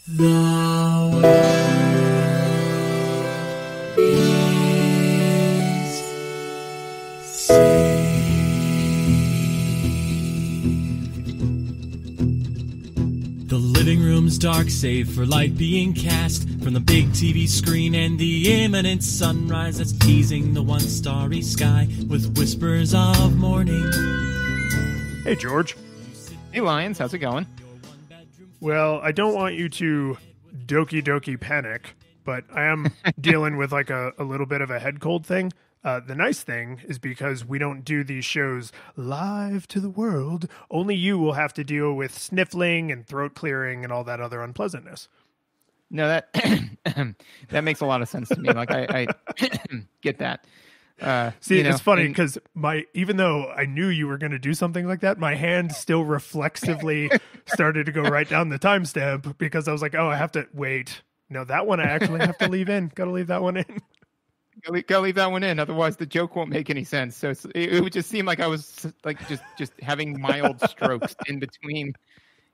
The world is saved. The living room's dark, save for light being cast from the big TV screen and the imminent sunrise that's teasing the one starry sky with whispers of morning. Hey, George. Hey, Lions, how's it going? Well, I don't want you to doki panic, but I am dealing with like a little bit of a head cold thing. The nice thing is because we don't do these shows live to the world, only you will have to deal with sniffling and throat clearing and all that other unpleasantness. No, that that makes a lot of sense to me. Like I get that. See, it's funny because even though I knew you were going to do something like that, my hand still reflexively started to go right down the timestamp because I was like, oh, I have to wait. No, that one I actually have to leave in. Got to leave that one in. Gotta leave that one in. Otherwise, the joke won't make any sense. So it would just seem like I was like just having mild strokes in between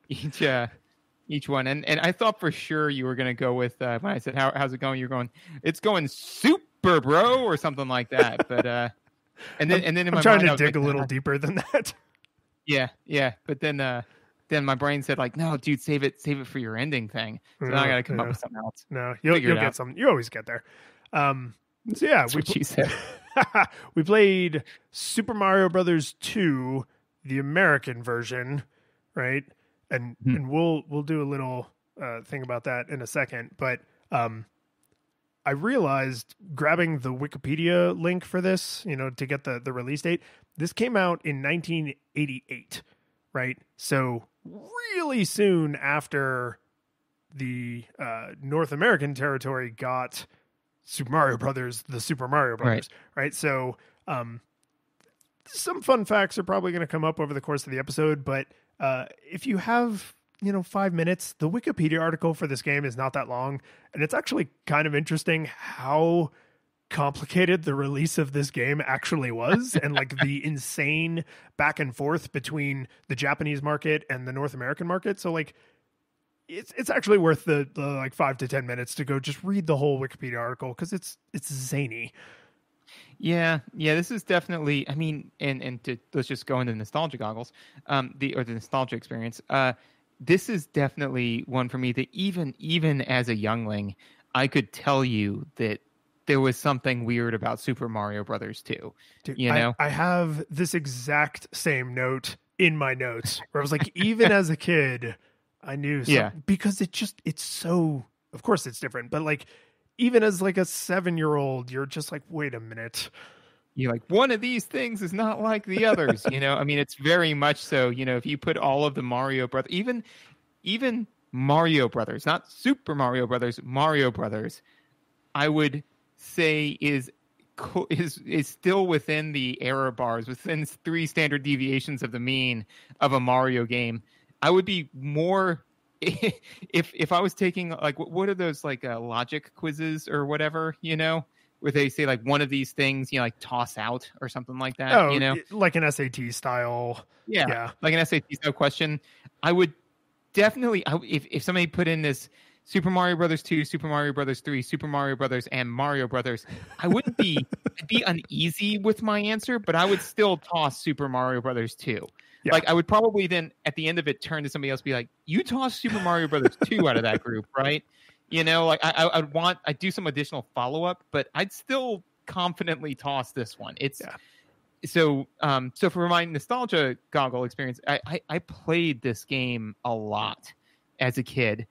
each one. And I thought for sure you were going to go with when I said, how's it going? You're going, it's going super, bro, or something like that. But and then in my I'm trying mind, to dig a little deeper than that. Yeah. But then my brain said like, no, dude, save it for your ending thing. So now I got to come up with something else. No, you'll get something. You always get there. So yeah, we played Super Mario Brothers 2, the American version, right? And we'll do a little thing about that in a second. But I realized grabbing the Wikipedia link for this, to get the release date, this came out in 1988, right? So really soon after the North American territory got Super Mario Brothers, the Super Mario Brothers, right? So some fun facts are probably going to come up over the course of the episode, but if you have 5 minutes, the Wikipedia article for this game is not that long, and it's actually kind of interesting how complicated the release of this game actually was and like the insane back and forth between the Japanese market and the North American market. So like it's actually worth the like 5 to 10 minutes to go just read the whole Wikipedia article because it's zany. Yeah, this is definitely, I mean, and let's just go into nostalgia goggles, the nostalgia experience. This is definitely one for me that even as a youngling, I could tell you that there was something weird about Super Mario Brothers 2. Dude, I have this exact same note in my notes where I was like, even as a kid, I knew because it's so, of course it's different, but like even as like a 7-year-old, you're just like, wait a minute. You're like, one of these things is not like the others, I mean, it's very much so, if you put all of the Mario Brothers, even Mario Brothers, not Super Mario Brothers, Mario Brothers, I would say is still within the error bars, within 3 standard deviations of the mean of a Mario game. I would be more if I was taking like what are those like logic quizzes or whatever, where they say like one of these things, like toss out or something like that. Oh, like an SAT style. Yeah, like an SAT style question. I would definitely, if somebody put in this Super Mario Brothers 2, Super Mario Brothers 3, Super Mario Brothers, and Mario Brothers, I wouldn't be I'd be uneasy with my answer, but I would still toss Super Mario Brothers 2. Yeah. Like I would probably then at the end of it turn to somebody else and be like, you toss Super Mario Brothers 2 out of that group, right? Like I'd do some additional follow-up, but I'd still confidently toss this one. So for my nostalgia goggle experience, I played this game a lot as a kid,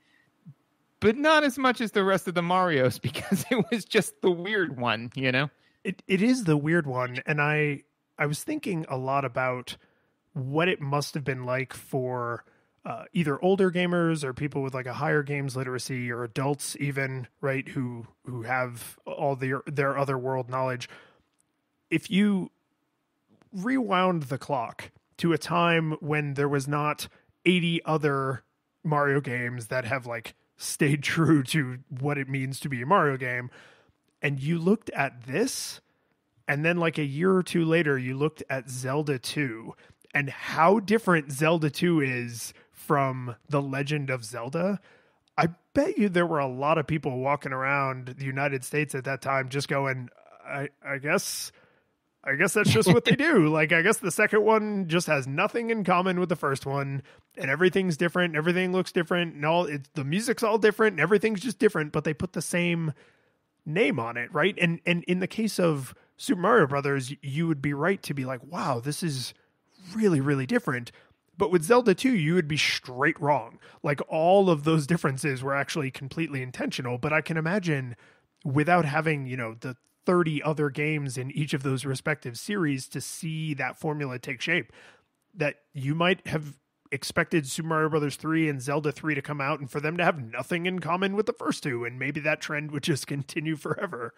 but not as much as the rest of the Marios because it was just the weird one, It is the weird one, and I was thinking a lot about what it must have been like for either older gamers or people with like a higher games literacy or adults even, right, who have all their other world knowledge. If you rewound the clock to a time when there was not 80 other Mario games that have like stayed true to what it means to be a Mario game, and you looked at this, and then like a year or two later, you looked at Zelda 2, and how different Zelda 2 is from The Legend of Zelda, I bet you there were a lot of people walking around the United States at that time just going, I guess that's just what they do. Like, I guess the second one just has nothing in common with the first one, and everything's different. Everything looks different, and the music's all different, and everything's just different. But they put the same name on it, right? And in the case of Super Mario Brothers, you would be right to be like, wow, this is really, really different. But with Zelda 2, you would be straight wrong. Like, all of those differences were actually completely intentional. But I can imagine, without having, the 30 other games in each of those respective series to see that formula take shape, that you might have expected Super Mario Brothers 3 and Zelda 3 to come out and for them to have nothing in common with the first two, and maybe that trend would just continue forever.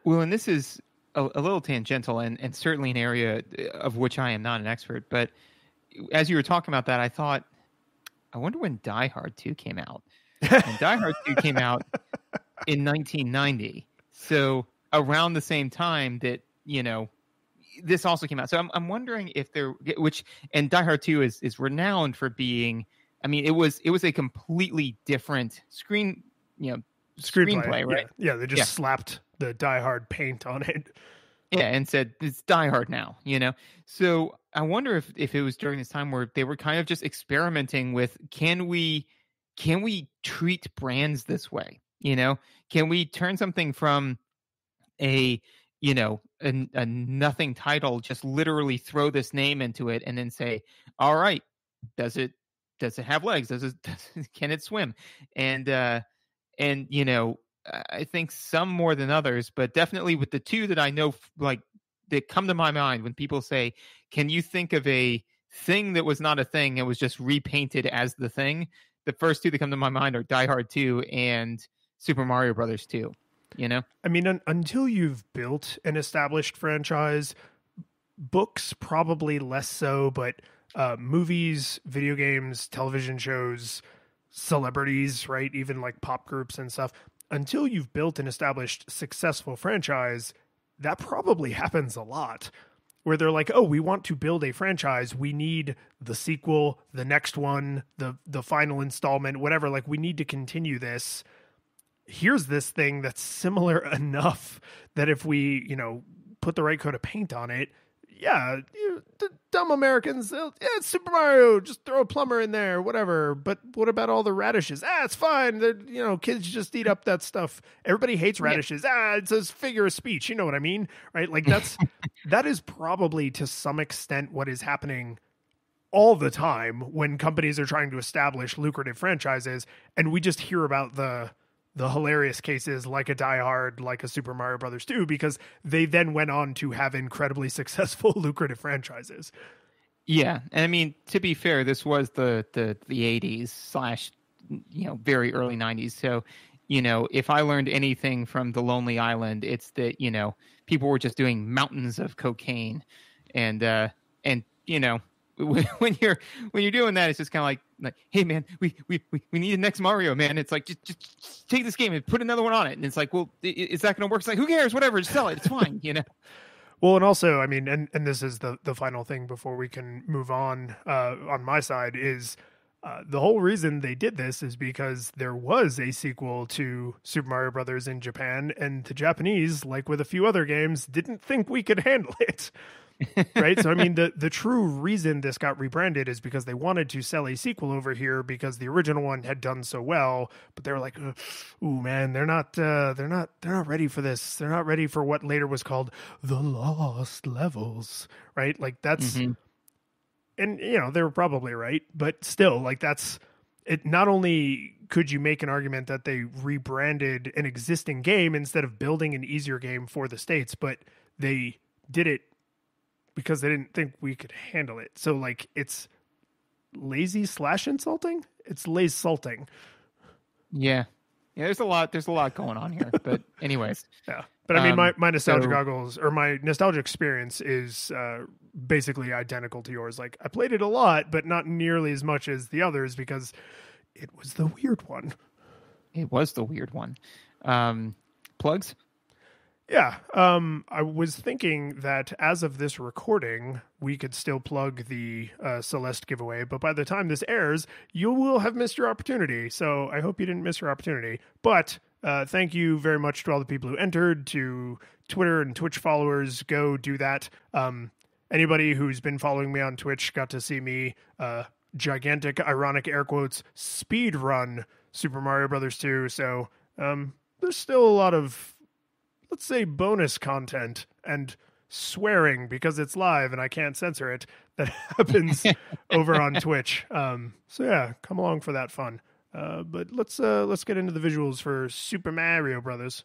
Well, and this is a little tangential and certainly an area of which I am not an expert, but as you were talking about that, I thought, I wonder when Die Hard 2 came out. And Die Hard 2 came out in 1990. So around the same time that, this also came out. So I'm wondering if and Die Hard 2 is renowned for being, I mean, it was a completely different screenplay, right? Yeah, they just slapped the Die Hard paint on it. Yeah, and said, it's Die Hard now, So I wonder if it was during this time where they were kind of just experimenting with, can we treat brands this way? Can we turn something from a nothing title, just literally throw this name into it and then say, all right, does it have legs? Can it swim? And I think some more than others, but definitely with the two that I know, like, that come to my mind when people say, can you think of a thing that was not a thing, it was just repainted as the thing? The first two that come to my mind are Die Hard 2 and Super Mario Brothers 2. I mean, until you've built an established franchise, books probably less so, but movies, video games, television shows, celebrities, right? Even like pop groups and stuff. Until you've built an established successful franchise, that probably happens a lot. Where they're like, oh, we want to build a franchise. We need the sequel, the next one, the final installment, whatever. Like, we need to continue this. Here's this thing that's similar enough that if we, put the right coat of paint on it, the dumb Americans, it's Super Mario, just throw a plumber in there, whatever. But what about all the radishes? It's fine. Kids just eat up that stuff. Everybody hates radishes. It's a figure of speech. You know what I mean? Right? Like, that is probably to some extent what is happening all the time when companies are trying to establish lucrative franchises, and we just hear about the hilarious cases like a Die Hard, like a Super Mario Brothers 2, because they then went on to have incredibly successful, lucrative franchises. Yeah. And I mean, to be fair, this was the 80s / very early 90s. So, if I learned anything from The Lonely Island, it's that, people were just doing mountains of cocaine and when you're doing that, it's just kind of like, hey man, we need the next Mario, man. It's like, just take this game and put another one on it. And it's like, well, is that going to work? It's like, who cares? Whatever, just sell it. It's fine, Well, and also, I mean, and this is the final thing before we can move on my side is the whole reason they did this is because there was a sequel to Super Mario Brothers in Japan, and the Japanese, like with a few other games, didn't think we could handle it. Right. So, I mean, the true reason this got rebranded is because they wanted to sell a sequel over here because the original one had done so well, but they were like, ooh, man, they're not ready for this. They're not ready for what later was called the Lost Levels. Right. Like that's, and they were probably right, but still, like, that's it. Not only could you make an argument that they rebranded an existing game instead of building an easier game for the States, but they did it because they didn't think we could handle it. So, like, it's lazy / insulting. It's lazy-salting. Yeah. There's a lot going on here, but anyways. Yeah. But I mean, my nostalgia goggles, or my nostalgia experience is basically identical to yours. Like, I played it a lot, but not nearly as much as the others because it was the weird one. It was the weird one. Plugs? Yeah, I was thinking that as of this recording, we could still plug the Celeste giveaway, but by the time this airs, you will have missed your opportunity. So I hope you didn't miss your opportunity. But thank you very much to all the people who entered, to Twitter and Twitch followers. Go do that. Anybody who's been following me on Twitch got to see me gigantic, ironic air quotes, speed run Super Mario Brothers 2. So there's still a lot of, let's say, bonus content and swearing because it's live and I can't censor it that happens over on Twitch. So yeah, come along for that fun. But let's get into the visuals for Super Mario Brothers.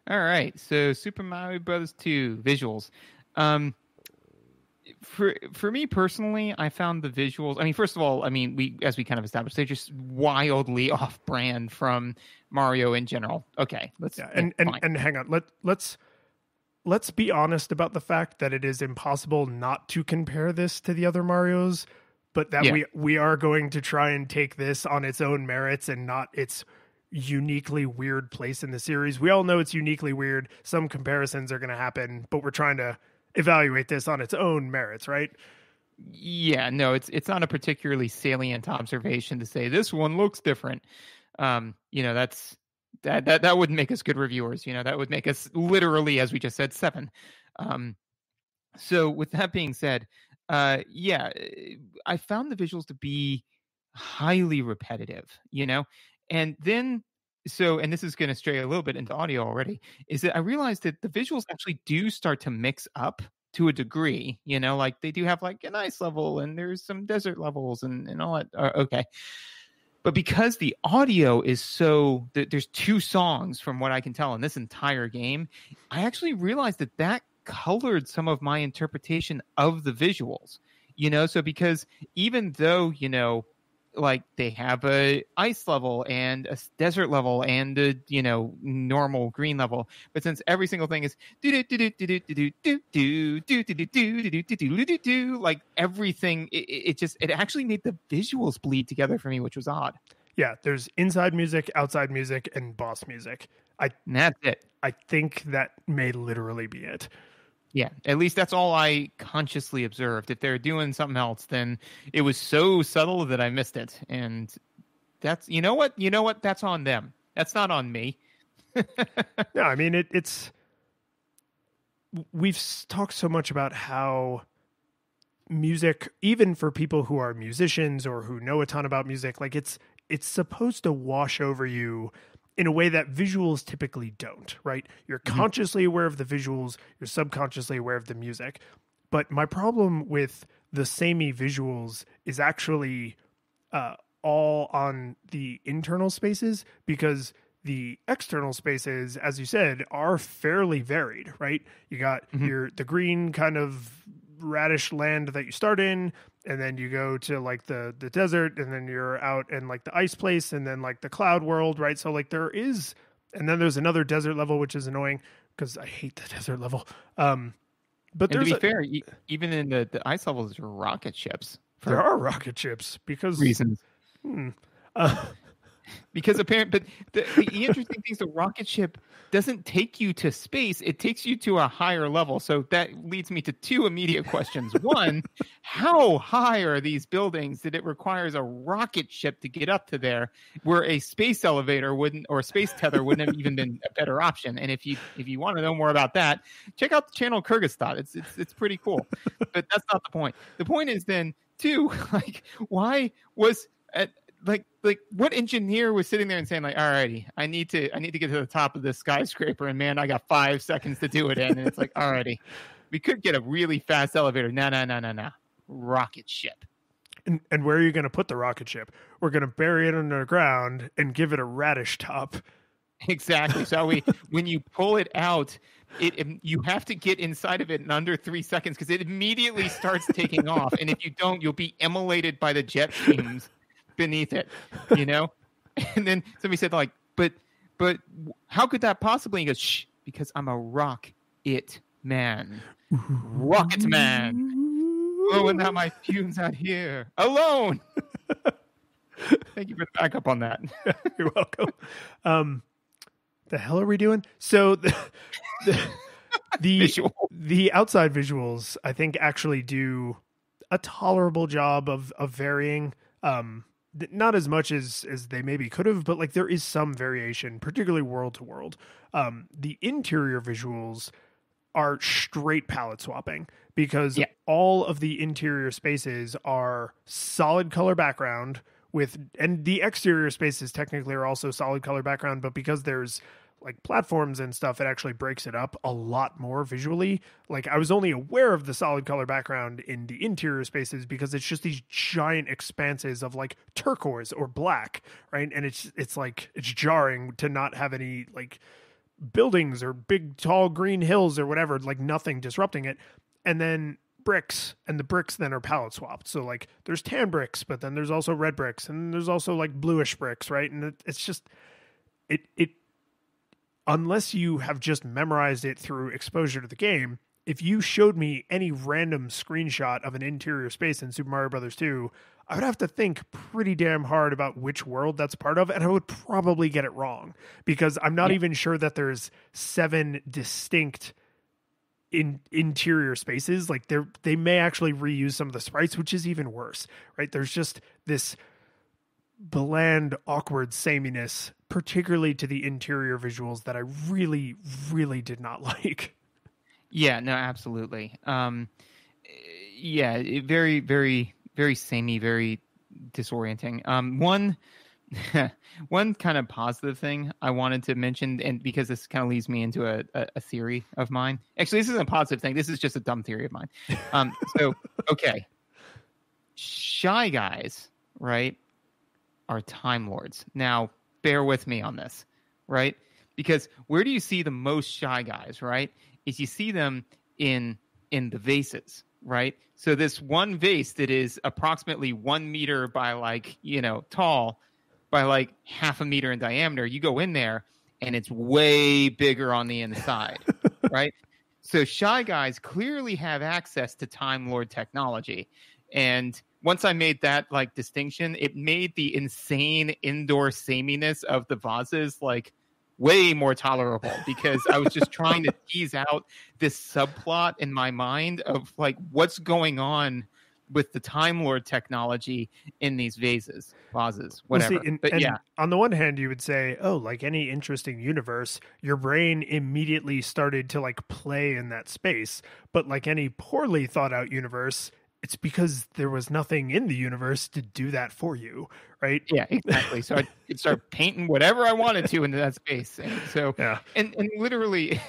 All right, so Super Mario Brothers 2 visuals. For me personally, I found the visuals. I mean, first of all, I mean, we kind of established, they're just wildly off-brand from Mario in general. Okay, and hang on, let's be honest about the fact that it is impossible not to compare this to the other Marios, but that we are going to try and take this on its own merits and not its uniquely weird place in the series. We all know it's uniquely weird. Some comparisons are going to happen, but we're trying to evaluate this on its own merits, right? Yeah, no, it's not a particularly salient observation to say this one looks different. That wouldn't make us good reviewers. That would make us literally, as we just said, 7. So with that being said, I found the visuals to be highly repetitive, and then and this is going to stray a little bit into audio already, is that I realized that the visuals actually do start to mix up to a degree, like they do have like an ice level and there's some desert levels and all that. Okay. But because the audio is there's 2 songs from what I can tell in this entire game, I actually realized that colored some of my interpretation of the visuals, so because even though, like they have a ice level and a desert level and a normal green level, but since every single thing is like everything, it actually made the visuals bleed together for me, which was odd. Yeah, there's inside music, outside music, and boss music. And that's it. I think that may literally be it. Yeah, at least that's all I consciously observed. If they're doing something else, then it was so subtle that I missed it. And that's, you know what? That's on them. That's not on me. No, I mean, we've talked so much about how music, even for people who are musicians or who know a ton about music, like it's supposed to wash over you in a way that visuals typically don't, right? You're consciously aware of the visuals, you're subconsciously aware of the music. But my problem with the samey visuals is actually all on the internal spaces, because the external spaces, as you said, are fairly varied, right? You got the green kind of radish land that you start in, and then you go to like the desert, and then you're out in like the ice place, and then like the cloud world, right? So like and then there's another desert level, which is annoying because I hate the desert level. But to be fair, even in the ice levels, there are rocket ships. There are rocket ships because reasons. Because apparently, but the interesting thing is the rocket ship doesn't take you to space; it takes you to a higher level. So that leads me to 2 immediate questions. One, how high are these buildings that it requires a rocket ship to get up to there, where a space elevator wouldn't, or a space tether wouldn't have even been a better option? And if you want to know more about that, check out the channel Kyrgyzstan. It's pretty cool. But that's not the point. The point is then 2, like why was like what engineer was sitting there and saying like, alrighty, I need to get to the top of this skyscraper, and man, I got 5 seconds to do it in, and it's like, alrighty, we could get a really fast elevator. No, rocket ship. And where are you going to put the rocket ship? We're going to bury it underground and give it a radish top. Exactly. So when you pull it out, you have to get inside of it in under 3 seconds, because it immediately starts taking off, and if you don't, you'll be immolated by the jet streams beneath it, And then somebody said like, but how could that possibly? He goes, shh, because I'm a rocket man. Rocket man. Blowing out my fumes out here alone. Thank you for the backup on that. You're welcome. The hell are we doing? So the Visual. the outside visuals, I think, actually do a tolerable job of varying. Not as much as they maybe could have, but like there is some variation, particularly world to world. The interior visuals are straight palette swapping because all of the interior spaces are solid color background and the exterior spaces technically are also solid color background, but because there's like platforms and stuff, it actually breaks it up a lot more visually. Like I was only aware of the solid color background in the interior spaces because it's just these giant expanses of like turquoise or black, right? And it's like it's jarring to not have any like buildings or big tall green hills or whatever, like nothing disrupting it. And then bricks, and the bricks then are palette swapped. So like there's tan bricks, but then there's also red bricks, and there's also like bluish bricks, right? And it's just it unless you have just memorized it through exposure to the game, if you showed me any random screenshot of an interior space in Super Mario Brothers 2, I would have to think pretty damn hard about which world that's part of, and I would probably get it wrong because I'm not even sure that there's 7 distinct interior spaces. Like they may actually reuse some of the sprites, which is even worse, right? There's just this bland, awkward sameness, particularly to the interior visuals, that I really, really did not like. Yeah, no, absolutely. Very, very, very samey, very disorienting. One kind of positive thing I wanted to mention, and because this kind of leads me into a theory of mine. Actually, this isn't a positive thing. This is just a dumb theory of mine. Okay. Shy Guys, right, are Time Lords. Now, bear with me on this, right? Because where do you see the most Shy Guys, right? Is you see them in the vases, right? So this one vase that is approximately 1 meter by tall by like half a meter in diameter, you go in there and it's way bigger on the inside, right? So Shy Guys clearly have access to Time Lord technology. And once I made that like distinction, it made the insane indoor sameness of the vases like way more tolerable, because I was just trying to tease out this subplot in my mind of like what's going on with the Time Lord technology in these vases, whatever. Well, see, and on the one hand, you would say, oh, like any interesting universe, your brain immediately started to like play in that space. But like any poorly thought out universe, it's because there was nothing in the universe to do that for you, right? Yeah, exactly. So I could start painting whatever I wanted to into that space. And so, and literally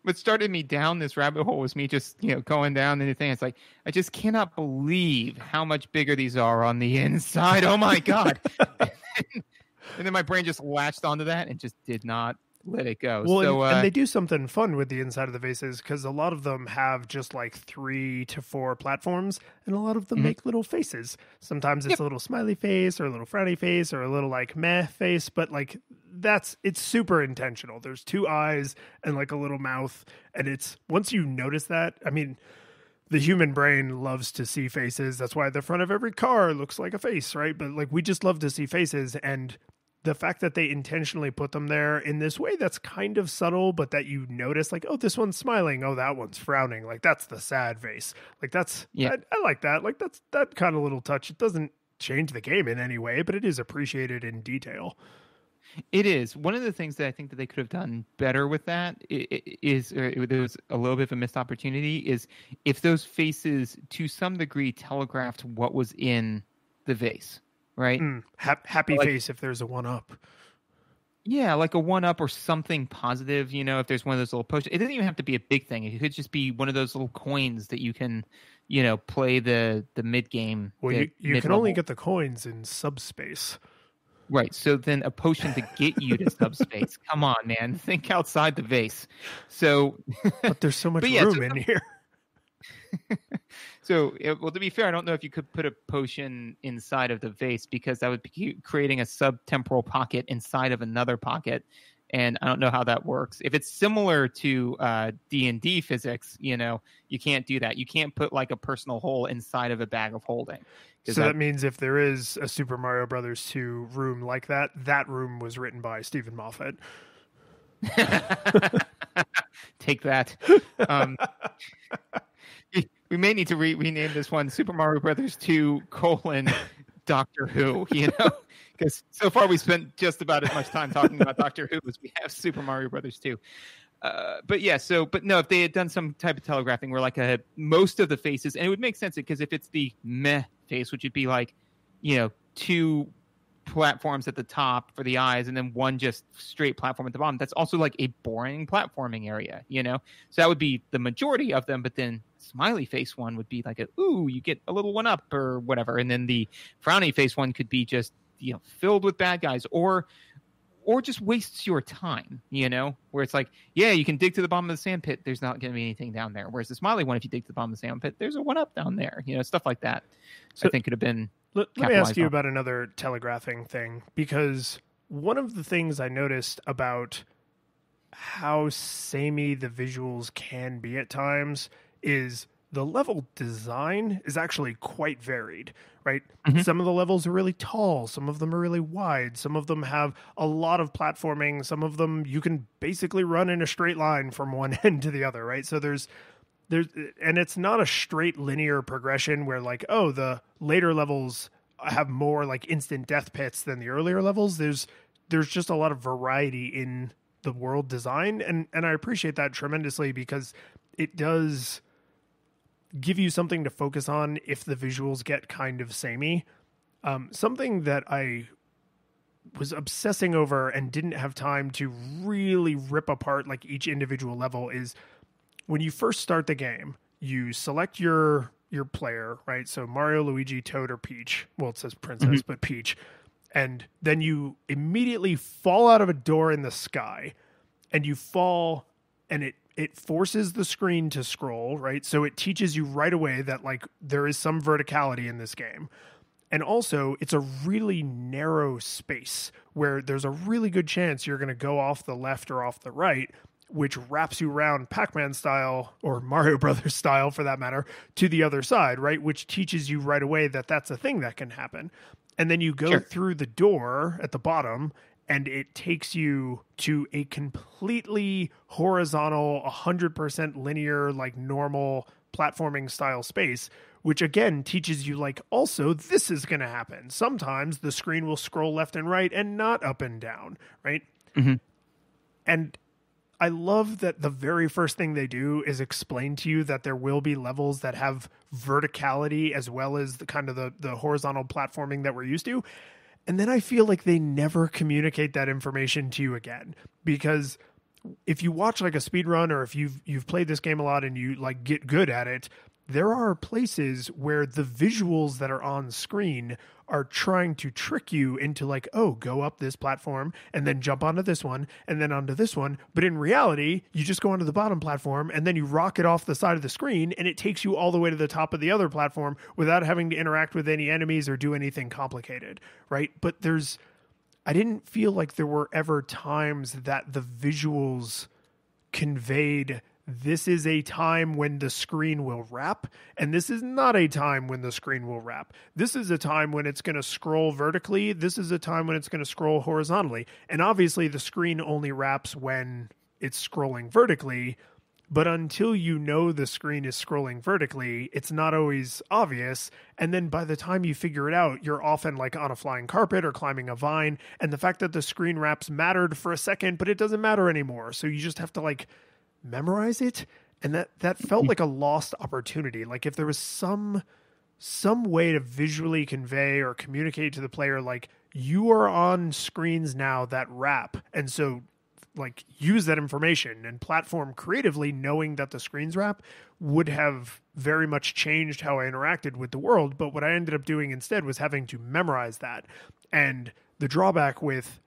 what started me down this rabbit hole was me just, going down and the thing. It's like, I just cannot believe how much bigger these are on the inside. Oh my God. And then my brain just latched onto that and just did not let it go. Well, so, and they do something fun with the inside of the vases, because a lot of them have just like 3 to 4 platforms, and a lot of them make little faces. Sometimes it's a little smiley face or a little frowny face or a little like meh face, but like it's super intentional. There's 2 eyes and like a little mouth, and it's once you notice that, I mean, the human brain loves to see faces. That's why the front of every car looks like a face, right? But like we just love to see faces, and the fact that they intentionally put them there in this way that's kind of subtle, but that you notice, like, oh, this one's smiling, oh, that one's frowning, like that's the sad face. Like that's I like that. Like that's that kind of little touch. It doesn't change the game in any way, but it is appreciated in detail. It is. One of the things that I think that they could have done better with that is there was a little bit of a missed opportunity, is if those faces to some degree telegraphed what was in the vase. Right? Happy face if there's a 1-up. Yeah, like a 1-up or something positive, if there's one of those little potions. It doesn't even have to be a big thing. It could just be one of those little coins that you can, play the mid-game. Well, you can only get the coins in subspace. Right, so then a potion to get you to subspace. Come on, man. Think outside the vase. So, but there's so much room in here. So, well, to be fair, I don't know if you could put a potion inside of the vase, because that would be creating a subtemporal pocket inside of another pocket, and I don't know how that works. If it's similar to D&D physics, you can't do that. You can't put like a personal hole inside of a bag of holding. So that means if there is a Super Mario Brothers 2 room like that, that room was written by Stephen Moffat. Take that. We may need to rename this one Super Mario Brothers 2 : Doctor Who, because so far we spent just about as much time talking about Doctor Who as we have Super Mario Brothers 2. But no, if they had done some type of telegraphing where like most of the faces, and it would make sense because if it's the meh face, which would be like, 2 platforms at the top for the eyes and then one just straight platform at the bottom, that's also like a boring platforming area, so that would be the majority of them. But then smiley face one would be like you get a little one up or whatever, and then the frowny face one could be just filled with bad guys or just wastes your time, where it's like, yeah, you can dig to the bottom of the sand pit, there's not going to be anything down there, whereas the smiley one, if you dig to the bottom of the sand pit, there's a one up down there, stuff like that. So I think could have been. Let me ask you about another telegraphing thing, because one of the things I noticed about how samey the visuals can be at times is the level design is actually quite varied, right? Mm-hmm. Some of the levels are really tall. Some of them are really wide. Some of them have a lot of platforming. Some of them you can basically run in a straight line from one end to the other, right? So there's, and it's not a straight linear progression where like, the later levels have more like instant death pits than the earlier levels. There's just a lot of variety in the world design. And I appreciate that tremendously, because it does give you something to focus on if the visuals get kind of samey. Something that I was obsessing over and didn't have time to really rip apart like each individual level is when you first start the game, you select your player, right? So Mario, Luigi, Toad, or Peach. Well, it says Princess, but Peach. And then you immediately fall out of a door in the sky, and you fall, and it forces the screen to scroll, right? So it teaches you right away that like there is some verticality in this game. And also it's a really narrow space where there's a really good chance you're going to go off the left or off the right, which wraps you around Pac-Man style, or Mario Brothers style for that matter, to the other side, right? Which teaches you right away that that's a thing that can happen. And then you go through the door at the bottom, and it takes you to a completely horizontal, 100% linear, like normal platforming style space, which again teaches you like, also, this is going to happen. Sometimes the screen will scroll left and right and not up and down, right? Mm-hmm. And I love that the very first thing they do is explain to you that there will be levels that have verticality as well as the kind of the horizontal platforming that we're used to. And then I feel like they never communicate that information to you again, because if you watch like a speed run, or if you've played this game a lot and you like get good at it, there are places where the visuals that are on screen are trying to trick you into like, go up this platform and then jump onto this one and then onto this one. But in reality, you just go onto the bottom platform and then you rocket off the side of the screen and it takes you all the way to the top of the other platform without having to interact with any enemies or do anything complicated, right? But I didn't feel like there were ever times that the visuals conveyed this is a time when the screen will wrap, and this is not a time when the screen will wrap. This is a time when it's going to scroll vertically. This is a time when it's going to scroll horizontally. And obviously the screen only wraps when it's scrolling vertically, but until you know the screen is scrolling vertically, it's not always obvious. And then by the time you figure it out, you're often like on a flying carpet or climbing a vine. And the fact that the screen wraps mattered for a second, but it doesn't matter anymore. So you just have to like memorize it. And that felt like a lost opportunity. Like if there was some way to visually convey or communicate to the player, like you are on screens now that wrap. And so like use that information and platform creatively, knowing that the screens wrap, would have very much changed how I interacted with the world. But what I ended up doing instead was having to memorize that. And the drawback with,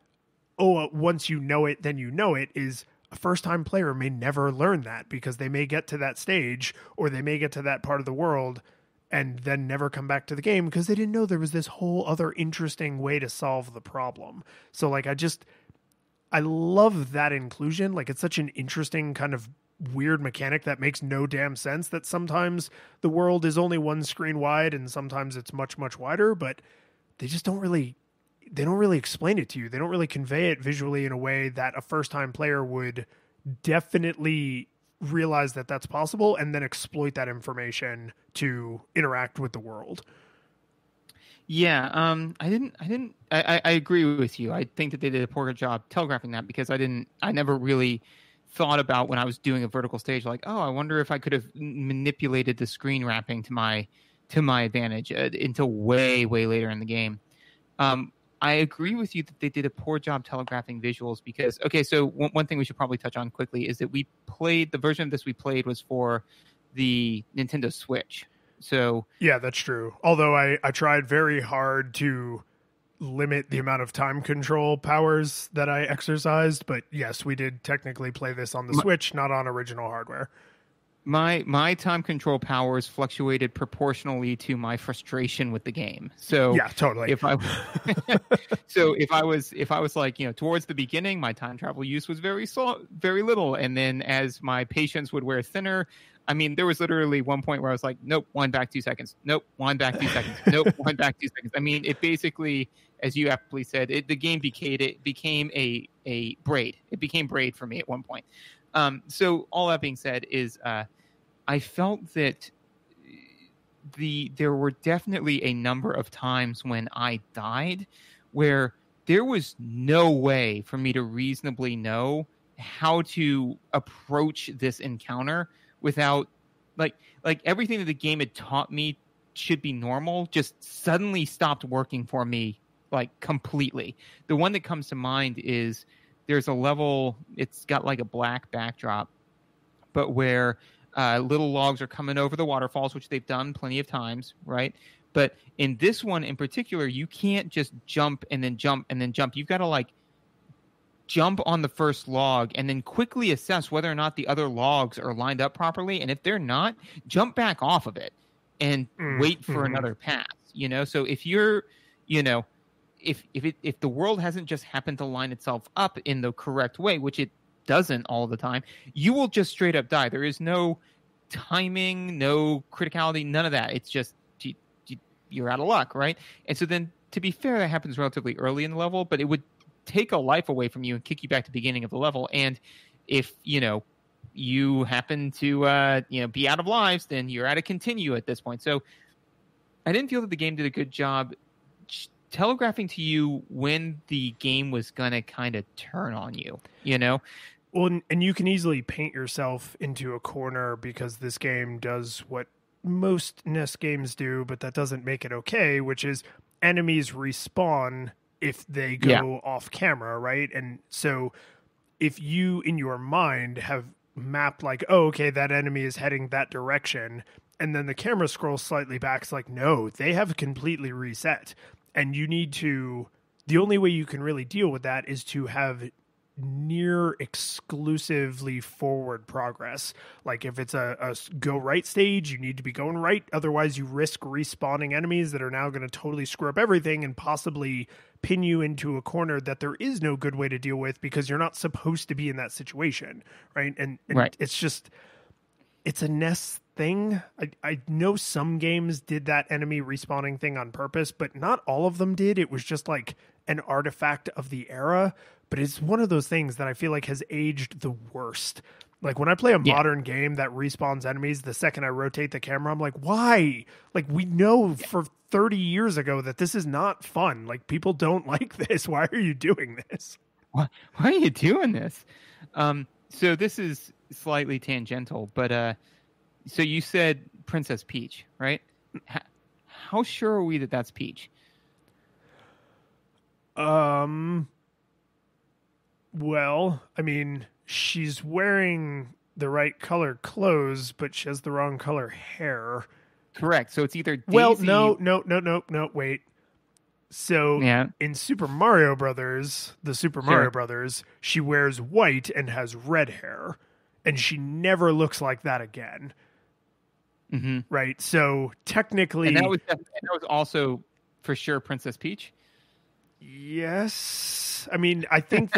once you know it, then you know it, is a first-time player may never learn that, because they may get to that stage or they may get to that part of the world and then never come back to the game because they didn't know there was this whole other interesting way to solve the problem. So like, I love that inclusion. Like it's such an interesting kind of weird mechanic that makes no damn sense, that sometimes the world is only one screen wide and sometimes it's much, much wider, but they just don't really they don't really explain it to you. They don't really convey it visually in a way that a first-time player would definitely realize that that's possible and then exploit that information to interact with the world. Yeah, I agree with you. I think that they did a poor job telegraphing that, because I never really thought about, when I was doing a vertical stage, like, oh, I wonder if I could have manipulated the screen wrapping to my advantage until way later in the game. I agree with you that they did a poor job telegraphing visuals, because, okay, so one thing we should probably touch on quickly is that the version of this we played was for the Nintendo Switch. So yeah, that's true. Although I tried very hard to limit the amount of time control powers that I exercised, but yes, we did technically play this on the Switch, not on original hardware. My time control powers fluctuated proportionally to my frustration with the game. So yeah, totally. If I was like, towards the beginning, my time travel use was very little, and then as my patience would wear thinner, I mean, there was literally one point where I was like, nope, wind back 2 seconds. Nope, wind back 2 seconds. Nope, wind back 2 seconds. I mean, it basically, as you aptly said, the game became a braid. It became braid for me at one point. So all that being said is, I felt that there were definitely a number of times when I died where there was no way for me to reasonably know how to approach this encounter without, like everything that the game had taught me should be normal just suddenly stopped working for me, like, completely. The one that comes to mind is there's a level, it's got like a black backdrop, but where little logs are coming over the waterfalls, which they've done plenty of times, right? But in this one in particular, you can't just jump and then jump and then jump. You've got to, like, jump on the first log and then quickly assess whether or not the other logs are lined up properly. And if they're not, jump back off of it and wait for another pass, So if you're, if the world hasn't just happened to line itself up in the correct way, which it doesn't all the time, you will just straight up die. There is no timing, no criticality, none of that. It's just you're out of luck, right? And so then, to be fair, that happens relatively early in the level, but it would take a life away from you and kick you back to the beginning of the level. And if you happen to be out of lives, then you're at a continue at this point. So I didn't feel that the game did a good job telegraphing to you when the game was gonna kind of turn on you. Well, and you can easily paint yourself into a corner because this game does what most NES games do, but that doesn't make it okay, which is enemies respawn if they go off camera, right? And so if you, in your mind, have mapped like, oh, okay, that enemy is heading that direction, and then the camera scrolls slightly back, it's like, no, they have completely reset. And you need to, the only way you can really deal with that is to have near exclusively forward progress. Like if it's a go right stage, you need to be going right. Otherwise you risk respawning enemies that are now going to totally screw up everything and possibly pin you into a corner that there is no good way to deal with because you're not supposed to be in that situation. Right. And right. It's a NES thing. I know some games did that enemy respawning thing on purpose, but not all of them did. It was just like an artifact of the era. But it's one of those things that I feel like has aged the worst. Like when I play a modern game that respawns enemies, the second I rotate the camera, I'm like, why? Like we know for 30 years ago that this is not fun. Like people don't like this. Why are you doing this? Why are you doing this? So this is slightly tangential, but so you said Princess Peach, right? How sure are we that that's Peach? Well, I mean, she's wearing the right color clothes, but she has the wrong color hair. Correct. So it's either Daisy... Well, no, wait. So in Super Mario Brothers, Mario Brothers, she wears white and has red hair, and she never looks like that again. Mm-hmm. Right? So technically... And that was also for sure Princess Peach? Yes. I mean, I think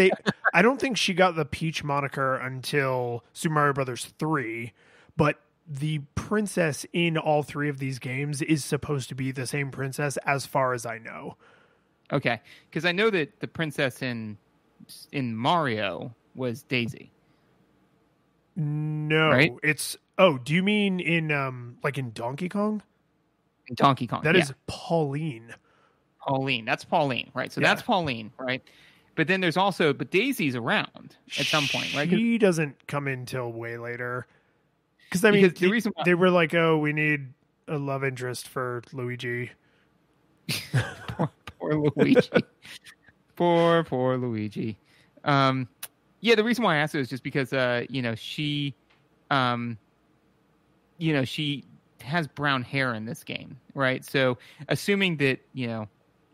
I don't think she got the Peach moniker until Super Mario Brothers 3, but the princess in all three of these games is supposed to be the same princess as far as I know. Okay, because I know that the princess in Mario was Daisy. No, right? it's oh. Do you mean in like in Donkey Kong? In Donkey Kong, That yeah. is Pauline. Pauline. That's Pauline, right? So Yeah. that's Pauline, right? But then there's also, but Daisy's around at some point, right? She doesn't come in till way later. Because I mean, Because the reason why- they were like, oh, we need a love interest for Luigi. Poor Luigi. poor Luigi. Yeah, the reason why I asked it was just because, she has brown hair in this game, right? So assuming that,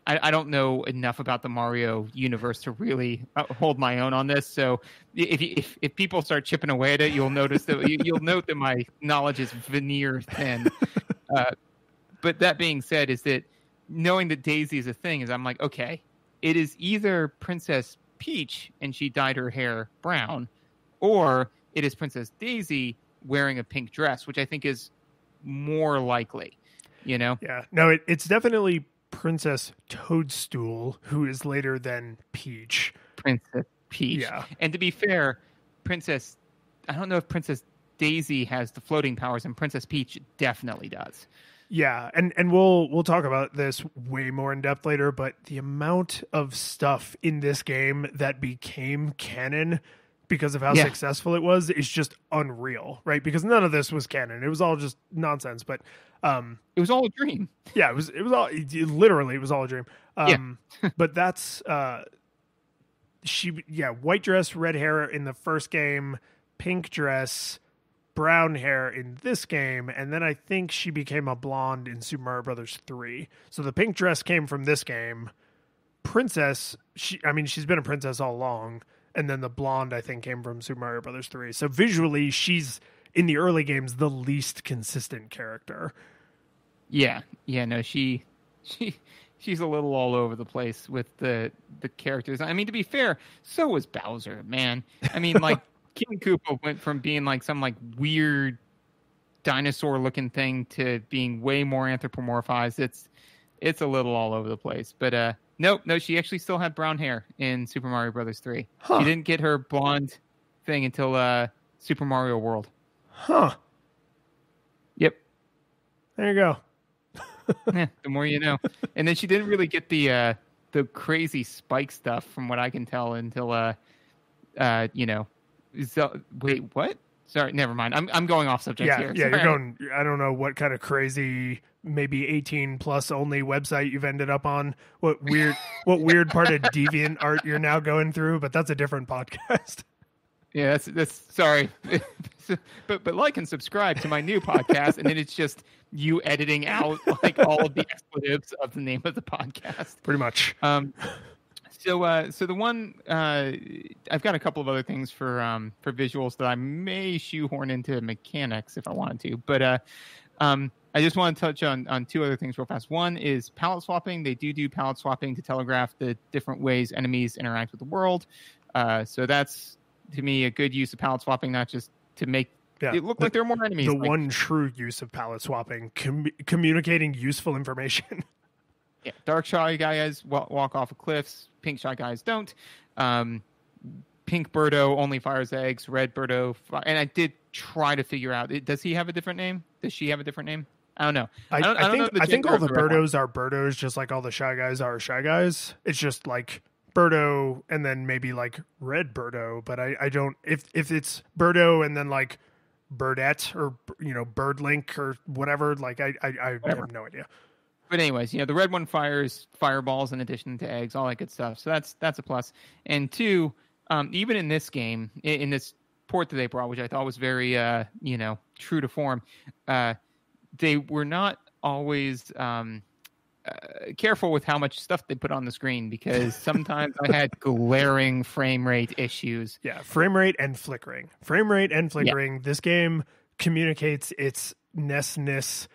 I don't know enough about the Mario universe to really hold my own on this. So if people start chipping away at it, you'll notice that you'll note that my knowledge is veneer thin. But that being said, is that knowing that Daisy is a thing is I'm like, okay, it is either Princess Peach and she dyed her hair brown, or it is Princess Daisy wearing a pink dress, which I think is more likely, Yeah. No, it's definitely Princess Toadstool, who is later than Peach. Princess Peach. Yeah. And to be fair, I don't know if Princess Daisy has the floating powers, and Princess Peach definitely does. Yeah, and we'll talk about this way more in depth later, but the amount of stuff in this game that became canon because of how successful it was is just unreal, right? Because none of this was canon. It was all just nonsense, but it was all a dream. Yeah, it was all literally it was all a dream. But that's white dress, red hair in the first game, pink dress, brown hair in this game, and then I think she became a blonde in Super Mario Brothers 3. So the pink dress came from this game. Princess, she's been a princess all along, and then the blonde I think came from Super Mario Brothers 3. So visually, she's in the early games the least consistent character. Yeah, no, she's a little all over the place with the characters. I mean, to be fair, so was Bowser, man. I mean, like King Koopa went from being like some like weird dinosaur-looking thing to being way more anthropomorphized. It's a little all over the place. But no, she actually still had brown hair in Super Mario Brothers 3. Huh. She didn't get her blonde thing until Super Mario World. Huh. Yep. There you go. Yeah, the more you know. And then she didn't really get the crazy spike stuff, from what I can tell, until wait, what? Sorry, never mind. I'm going off subject here. Yeah, you're going. I don't know what kind of crazy, maybe 18 plus only website you've ended up on. What weird part of deviant art you're now going through? But that's a different podcast. Yeah, that's sorry. but like and subscribe to my new podcast, and then it's just you editing out like all of the expletives of the name of the podcast. Pretty much. So the one I've got a couple of other things for visuals that I may shoehorn into mechanics if I wanted to, but I just want to touch on two other things real fast. One is palette swapping. They do palette swapping to telegraph the different ways enemies interact with the world. So that's, to me, a good use of palette swapping, not just to make it look like there are more enemies. The one true use of palette swapping, communicating useful information. Yeah, dark shy guys walk off of cliffs. Pink shy guys don't. Pink Birdo only fires eggs. Red Birdo, and I did try to figure out. Does he have a different name? Does she have a different name? I don't know. I think all the Birdos are Birdos, just like all the shy guys are shy guys. It's just like Birdo and then maybe like Red Birdo, but I don't. If it's Birdo and then like Birdette or Birdlink or whatever, like I have no idea. But anyways, the red one fires fireballs in addition to eggs, all that good stuff. So that's a plus. And two, even in this game, in this port that they brought, which I thought was very true to form, they were not always careful with how much stuff they put on the screen, because sometimes I had glaring frame rate issues. Yeah, frame rate and flickering. Yeah. This game communicates its NES-ness,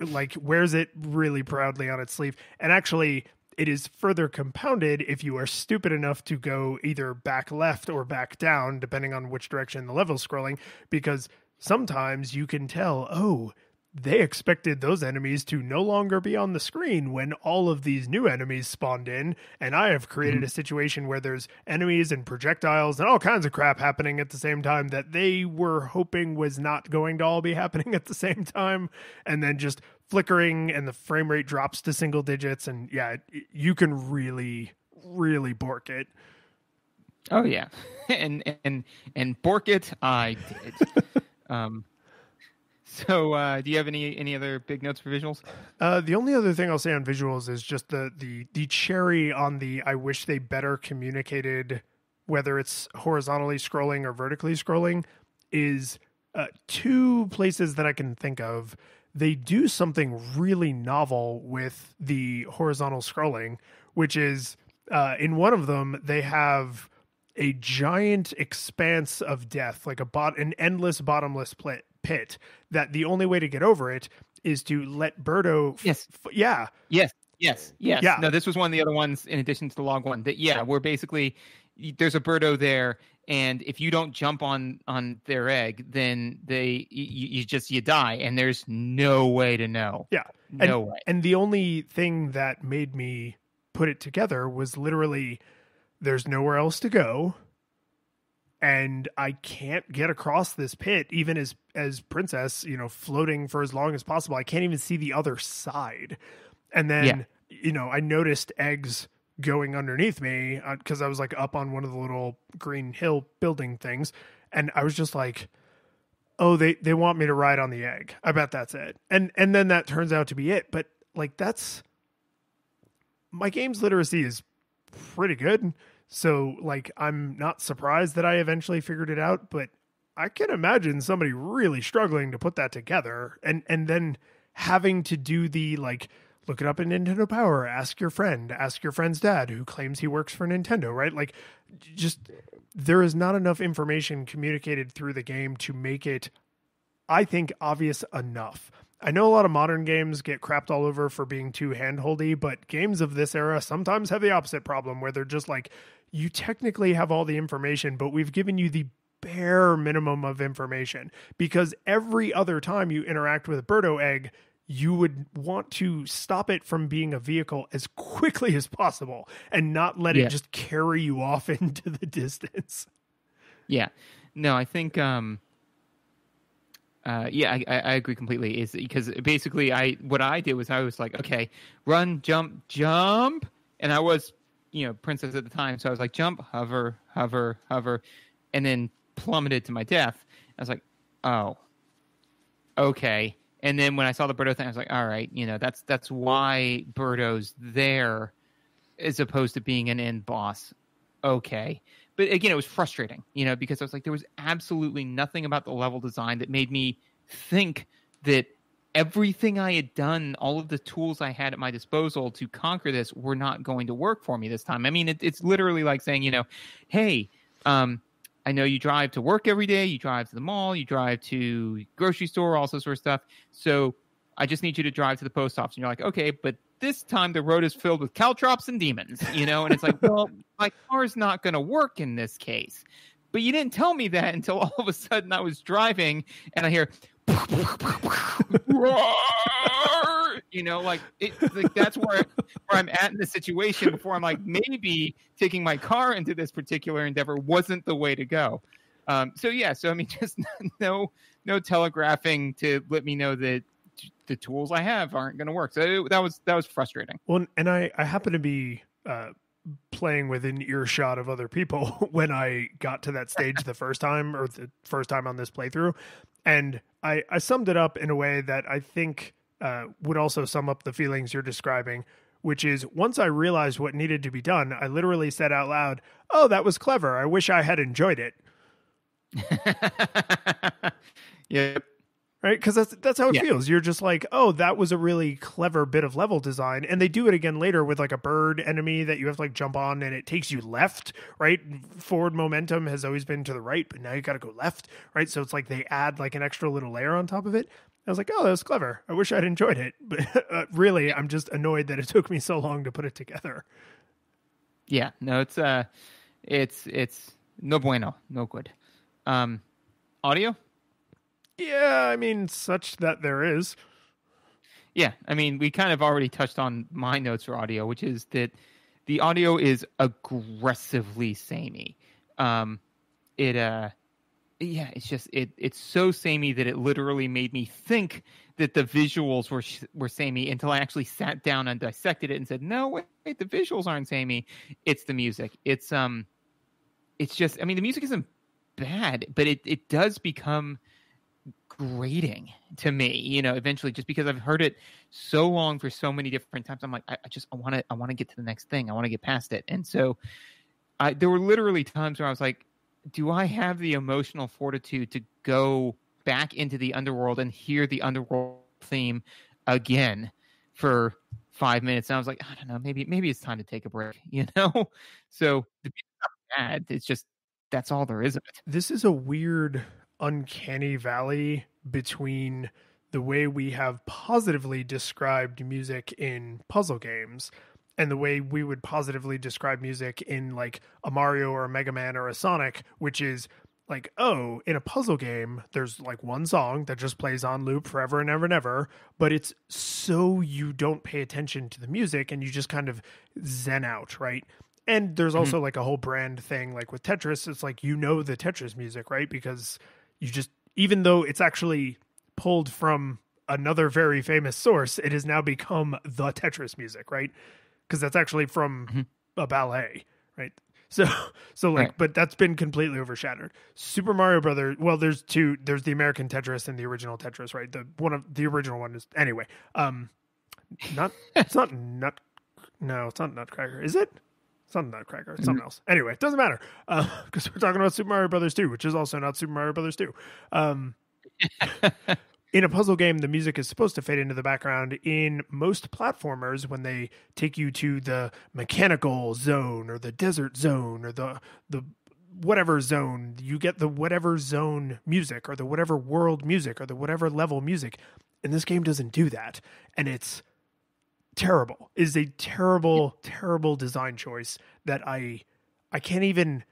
like wears it really proudly on its sleeve. And actually, it is further compounded if you are stupid enough to go either back left or back down, depending on which direction the level's scrolling, because sometimes you can tell, they expected those enemies to no longer be on the screen when all of these new enemies spawned in. And I have created a situation where there's enemies and projectiles and all kinds of crap happening at the same time that they were hoping was not going to all be happening at the same time. And then just flickering and the frame rate drops to single digits. And yeah, you can really, really bork it. Oh yeah. and bork it, I did. So, do you have any other big notes for visuals? The only other thing I'll say on visuals is just the cherry on the I wish they better communicated whether it's horizontally scrolling or vertically scrolling is two places that I can think of. They do something really novel with the horizontal scrolling, which is in one of them, they have a giant expanse of death, like an endless bottomless pit that the only way to get over it is to let Birdo Yes. No, this was one of the other ones in addition to the log one that where basically there's a Birdo there, and if you don't jump on their egg, then you die, and there's no way to know. No way. And the only thing that made me put it together was literally there's nowhere else to go. And I can't get across this pit, even as Princess, floating for as long as possible. I can't even see the other side. And then, I noticed eggs going underneath me because I was like up on one of the little green hill building things. And I was just like, oh, they want me to ride on the egg. I bet that's it. And then that turns out to be it. But like, my games literacy is pretty good. So, like, I'm not surprised that I eventually figured it out, but I can imagine somebody really struggling to put that together and then having to do the, like, look it up in Nintendo Power, ask your friend's dad who claims he works for Nintendo, right? Like, just there is not enough information communicated through the game to make it, I think, obvious enough. I know a lot of modern games get crapped all over for being too handholdy, but games of this era sometimes have the opposite problem where they're just like, you technically have all the information, but we've given you the bare minimum of information because every other time you interact with a Birdo egg, you would want to stop it from being a vehicle as quickly as possible and not let it just carry you off into the distance. Yeah. No, I think, I agree completely. Is because basically what I did was I was like, okay, run, jump, and I was, Princess at the time, so I was like, jump, hover, and then plummeted to my death. I was like, oh, okay. And then when I saw the Birdo thing, I was like, all right, that's why Birdo's there, as opposed to being an end boss. Okay. But again, it was frustrating, because I was like, there was absolutely nothing about the level design that made me think that everything I had done, all of the tools I had at my disposal to conquer this were not going to work for me this time. I mean, it's literally like saying, hey, I know you drive to work every day, you drive to the mall, you drive to grocery store, all sorts of stuff. So I just need you to drive to the post office. And you're like, okay, but this time the road is filled with caltrops and demons, and it's like, well, my car's not going to work in this case. But you didn't tell me that until all of a sudden I was driving and I hear, like that's where I'm at in the situation before I'm like, maybe taking my car into this particular endeavor wasn't the way to go. So I mean, just no telegraphing to let me know that the tools I have aren't going to work. So that was frustrating. Well, and I happen to be playing within earshot of other people when I got to that stage the first time on this playthrough. And I summed it up in a way that I think would also sum up the feelings you're describing, which is once I realized what needed to be done, I literally said out loud, oh, that was clever. I wish I had enjoyed it. Yep. Right? Because that's how it feels. You're just like, oh, that was a really clever bit of level design. And they do it again later with like a bird enemy that you have to like jump on and it takes you left, right? Forward momentum has always been to the right, but now you got to go left, right? So it's like they add like an extra little layer on top of it. I was like, oh, that was clever. I wish I'd enjoyed it. But really, I'm just annoyed that it took me so long to put it together. Yeah, no, it's no bueno, no good. Audio? Yeah, I mean, such that there is. Yeah, I mean, we kind of already touched on my notes for audio, which is that the audio is aggressively samey. It yeah, it's just it's so samey that it literally made me think that the visuals were samey until I actually sat down and dissected it and said, no, wait, the visuals aren't samey. It's the music. It's just, I mean, the music isn't bad, but it does become grating to me, eventually, just because I've heard it so long for so many different times. I'm like, I want to get to the next thing. I want to get past it. And so there were literally times where I was like, do I have the emotional fortitude to go back into the underworld and hear the underworld theme again for 5 minutes? And I was like, I don't know, maybe it's time to take a break, So the music's not bad. It's just, that's all there is of it. This is a weird, uncanny valley between the way we have positively described music in puzzle games and the way we would positively describe music in like a Mario or a Mega Man or a Sonic, which is like, oh, in a puzzle game, there's like one song that just plays on loop forever and ever and ever, but it's so you don't pay attention to the music and you just kind of zen out, right? And there's also like a whole brand thing, like with Tetris, it's like, the Tetris music, right? Because you just, even though it's actually pulled from another very famous source, it has now become the Tetris music, right? Because that's actually from a ballet, right? So like, right. But that's been completely overshadowed. Super Mario Brothers. Well, there's two. There's the American Tetris and the original Tetris, right? The original one is anyway. It's not Nutcracker, is it? It's not Nutcracker. It's something else. Anyway, it doesn't matter because we're talking about Super Mario Brothers 2, which is also not Super Mario Brothers 2. In a puzzle game, the music is supposed to fade into the background. In most platformers, when they take you to the mechanical zone or the desert zone or the whatever zone, you get the whatever zone music or the whatever world music or the whatever level music. And this game doesn't do that. And it's terrible. It is a terrible, terrible design choice that I can't even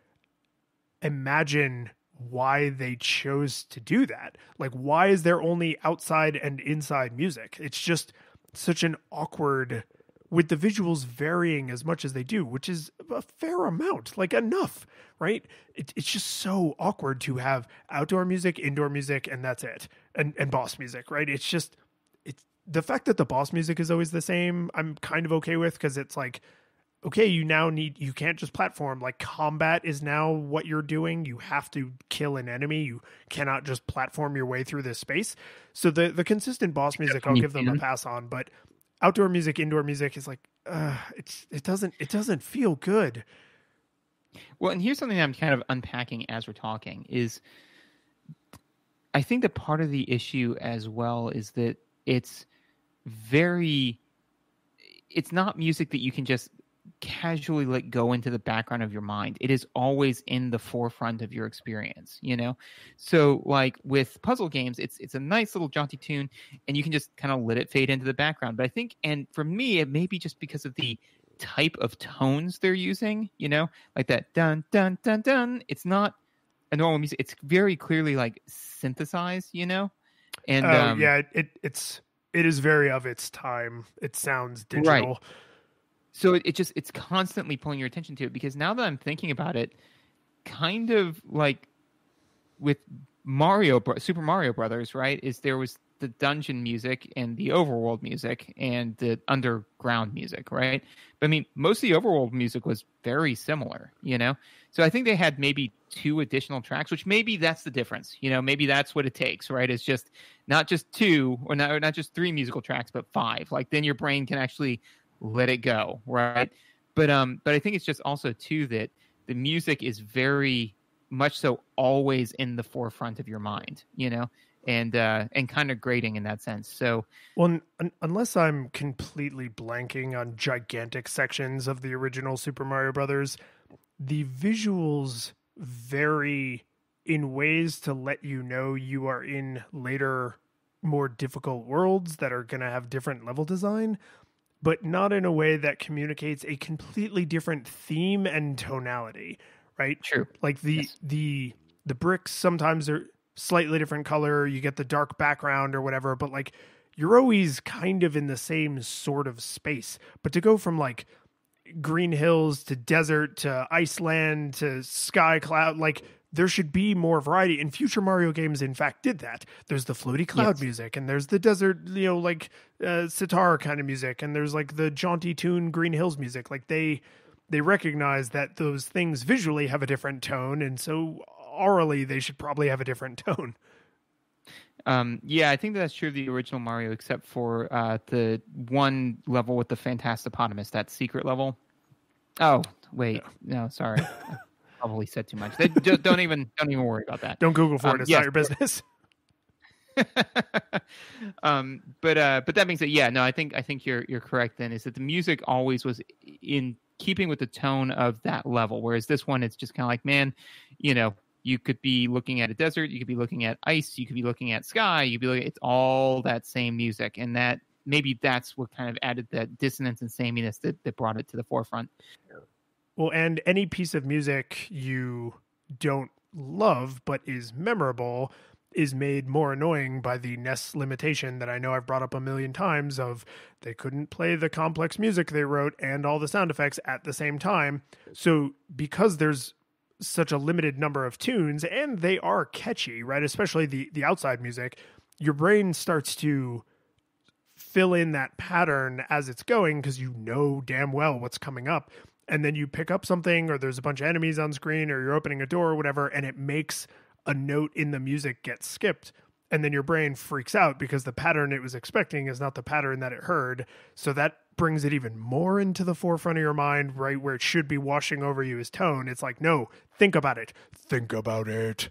imagine why they chose to do that. Like, why is there only outside and inside music? It's just such an awkward, with the visuals varying as much as they do, which is a fair amount, like enough, right? It's just so awkward to have outdoor music, indoor music, and that's it. And boss music, right? It's just, the fact that the boss music is always the same, I'm kind of okay with, because it's like, okay, you can't just platform. Like, combat is now what you're doing. You have to kill an enemy. You cannot just platform your way through this space. So the consistent boss music, I'll give them a pass on. But outdoor music, indoor music is like, it doesn't feel good. Well, and here's something I'm kind of unpacking as we're talking is, I think that part of the issue as well is that it's not music that you can just casually let go into the background of your mind. It is always in the forefront of your experience, So like with puzzle games, it's a nice little jaunty tune and you can just kind of let it fade into the background. But I think, and for me, it may be just because of the type of tones they're using, like that dun, dun, dun, dun. It's not a normal music. It's very clearly like synthesized, And yeah, it is very of its time. It sounds digital. Right. So it's constantly pulling your attention to it, because now that I'm thinking about it, kind of like with Super Mario Brothers, right? There was the dungeon music and the overworld music and the underground music, right? But I mean, most of the overworld music was very similar, So I think they had maybe 2 additional tracks, which maybe that's the difference, Maybe that's what it takes, right? It's just not just 2 or not just 3 musical tracks, but 5. Like, then your brain can actually let it go, right? But I think it's just also too that the music is very much so always in the forefront of your mind, and kind of grating in that sense. So, well, unless I'm completely blanking on gigantic sections of the original Super Mario Brothers, the visuals vary in ways to let you know you are in later, more difficult worlds that are going to have different level design, but not in a way that communicates a completely different theme and tonality, right? True. Like the bricks sometimes slightly different color, you get the dark background or whatever, but like you're always kind of in the same sort of space. But to go from like green hills to desert to Iceland to sky cloud, like there should be more variety, and future Mario games in fact did that. There's the floaty cloud music, and there's the desert, like sitar kind of music, and there's like the jaunty tune green hills music. Like they recognize that those things visually have a different tone, and so aurally they should probably have a different tone. Yeah, I think that's true of the original Mario, except for the one level with the Fantastipotamus, that secret level. Oh, wait, no, sorry, I probably said too much. Don't even worry about that. Don't Google for it; it's not your business. But that being said, yeah, no, I think you're correct. Then is that the music always was in keeping with the tone of that level, whereas this one, it's just kind of like, man, you could be looking at a desert, you could be looking at ice, you could be looking at sky, you could be looking, it's all that same music. And that maybe that's what kind of added that dissonance and sameness that brought it to the forefront. Well, and any piece of music you don't love but is memorable is made more annoying by the NES limitation that I know I've brought up a million times of they couldn't play the complex music they wrote and all the sound effects at the same time. So because there's such a limited number of tunes and they are catchy, right? Especially the outside music, your brain starts to fill in that pattern as it's going because you know damn well what's coming up. And then you pick up something or there's a bunch of enemies on screen or you're opening a door or whatever, and it makes a note in the music get skipped. And then your brain freaks out because the pattern it was expecting is not the pattern that it heard. So that brings it even more into the forefront of your mind, right where it should be washing over you as tone. It's like, no, think about it. Think about it.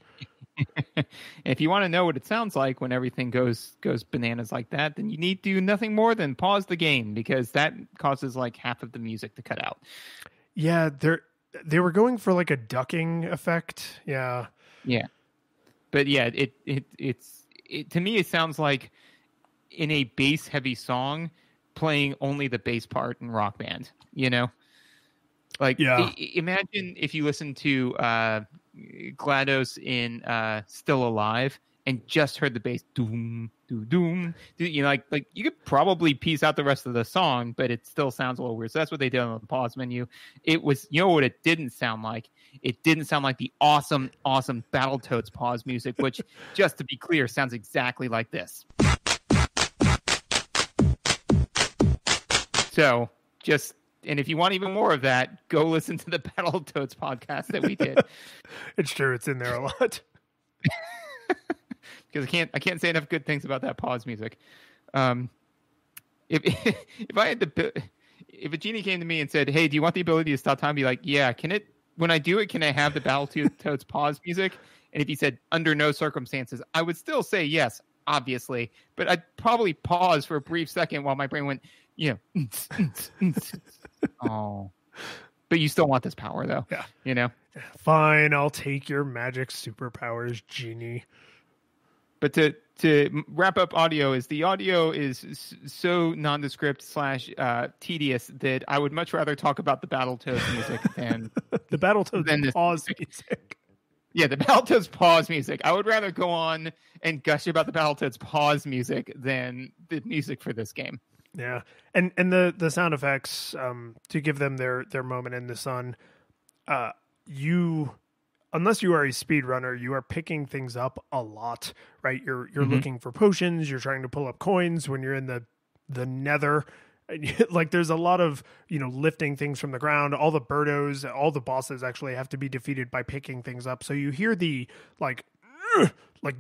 If you want to know what it sounds like when everything goes bananas like that, then you need to do nothing more than pause the game, because that causes like half of the music to cut out. Yeah, they were going for like a ducking effect. Yeah. But yeah, it's to me, it sounds like in a bass heavy song playing only the bass part in Rock Band, like, yeah. Imagine if you listen to GLaDOS in Still Alive and just heard the bass doom doom, like you could probably piece out the rest of the song, but it still sounds a little weird. So that's what they did on the pause menu. It was, what it didn't sound like? It didn't sound like the awesome Battletoads pause music, which, just to be clear, sounds exactly like this. So and if you want even more of that, go listen to the Battletoads podcast that we did. It's true. It's in there a lot. Because I can't say enough good things about that pause music. If a genie came to me and said, "Hey, do you want the ability to stop time?" I'd be like, "Yeah." When I do it, can I have the Battletoads pause music? And if he said, "Under no circumstances," I would still say yes, obviously. But I'd probably pause for a brief second while my brain went, oh. But you still want this power, though. Yeah. Fine, I'll take your magic superpowers, genie. But to wrap up audio, the audio is so nondescript / tedious that I would much rather talk about the Battletoads music than the Battletoads pause music. Yeah, the Battletoads pause music. I would rather go on and gush about the Battletoads pause music than the music for this game. Yeah, and the sound effects, to give them their moment in the sun, unless you are a speedrunner, you are picking things up a lot, right? You're looking for potions, you're trying to pull up coins when you're in the nether. Like there's a lot of, lifting things from the ground. All the birdos, all the bosses actually have to be defeated by picking things up. So you hear the like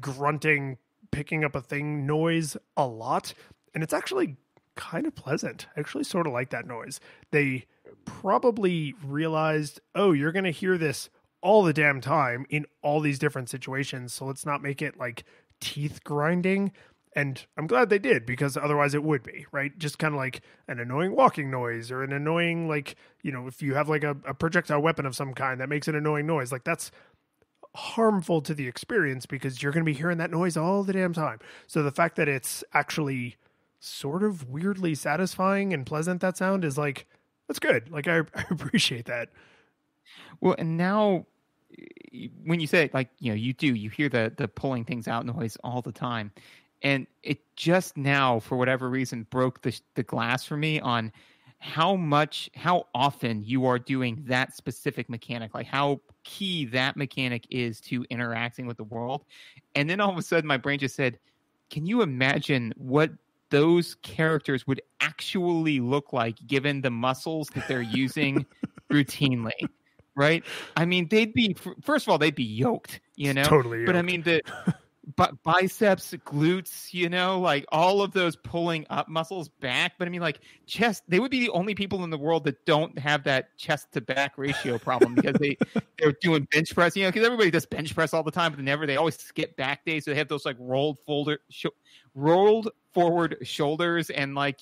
grunting, picking up a thing noise a lot. And it's actually kind of pleasant. I actually sort of like that noise. They probably realized, oh, you're going to hear this all the damn time in all these different situations. So let's not make it like teeth grinding. And I'm glad they did, because otherwise it would be, right? Just kind of like an annoying walking noise, or an annoying, like, if you have like a projectile weapon of some kind that makes an annoying noise, like that's harmful to the experience because you're going to be hearing that noise all the damn time. So the fact that it's actually sort of weirdly satisfying and pleasant, that sound is like, that's good. Like I appreciate that. Well, and now when you say like, you hear the pulling things out noise all the time. And it just now, for whatever reason, broke the glass for me on how often you are doing that specific mechanic, like how key that mechanic is to interacting with the world. And then all of a sudden my brain just said, can you imagine what those characters would actually look like given the muscles that they're using routinely? Right? I mean, first of all, they'd be yoked, Totally yoked. But I mean, biceps, glutes, like all of those pulling up muscles back. But I mean, like chest, they would be the only people in the world that don't have that chest to back ratio problem because they're doing bench press, because everybody does bench press all the time, but they always skip back days. So they have those like rolled forward shoulders. And like,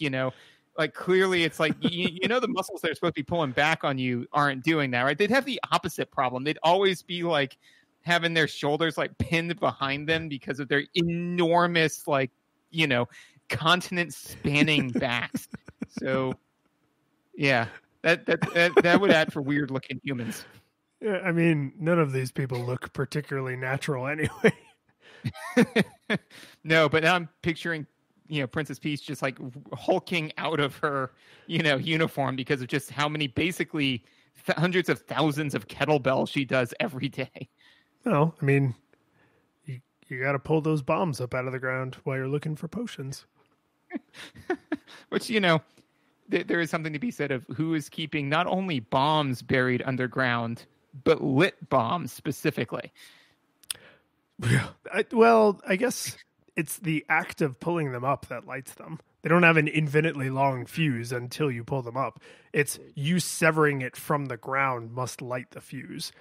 like clearly it's like, the muscles that are supposed to be pulling back on you aren't doing that, right? They'd have the opposite problem. They'd always be like, having their shoulders like pinned behind them because of their enormous, like, continent spanning backs. So yeah, that would add for weird looking humans. Yeah, I mean, none of these people look particularly natural anyway. No, but now I'm picturing, Princess Peach just like hulking out of her, uniform because of just how many basically hundreds of thousands of kettlebells she does every day. Well, I mean, you got to pull those bombs up out of the ground while you're looking for potions. Which, there is something to be said of who is keeping not only bombs buried underground, but lit bombs specifically. Yeah. I guess it's the act of pulling them up that lights them. They don't have an infinitely long fuse until you pull them up. It's you severing it from the ground must light the fuse.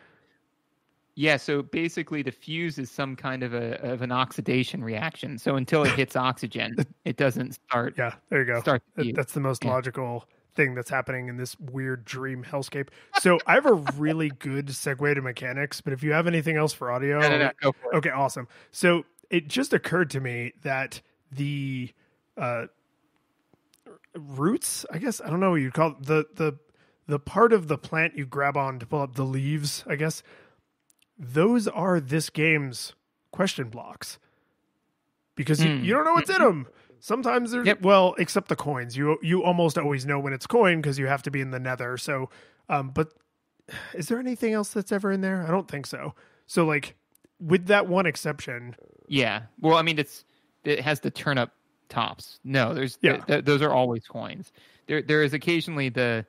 Yeah, so basically the fuse is some kind of an oxidation reaction. So until it hits oxygen, it doesn't start. Yeah, there you go. That's the most logical thing that's happening in this weird dream hellscape. So I have a really good segue to mechanics, but if you have anything else for audio. No, go for it. Okay, awesome. So it just occurred to me that the roots, I guess, I don't know what you'd call it, the part of the plant you grab on to pull up the leaves, I guess, those are this game's question blocks because you don't know what's in them. Sometimes they're well, except the coins. You almost always know when it's coin because you have to be in the nether. So, but is there anything else that's ever in there? I don't think so. So, like with that one exception, yeah. Well, I mean, it has the turnip tops. No, those are always coins. There is occasionally the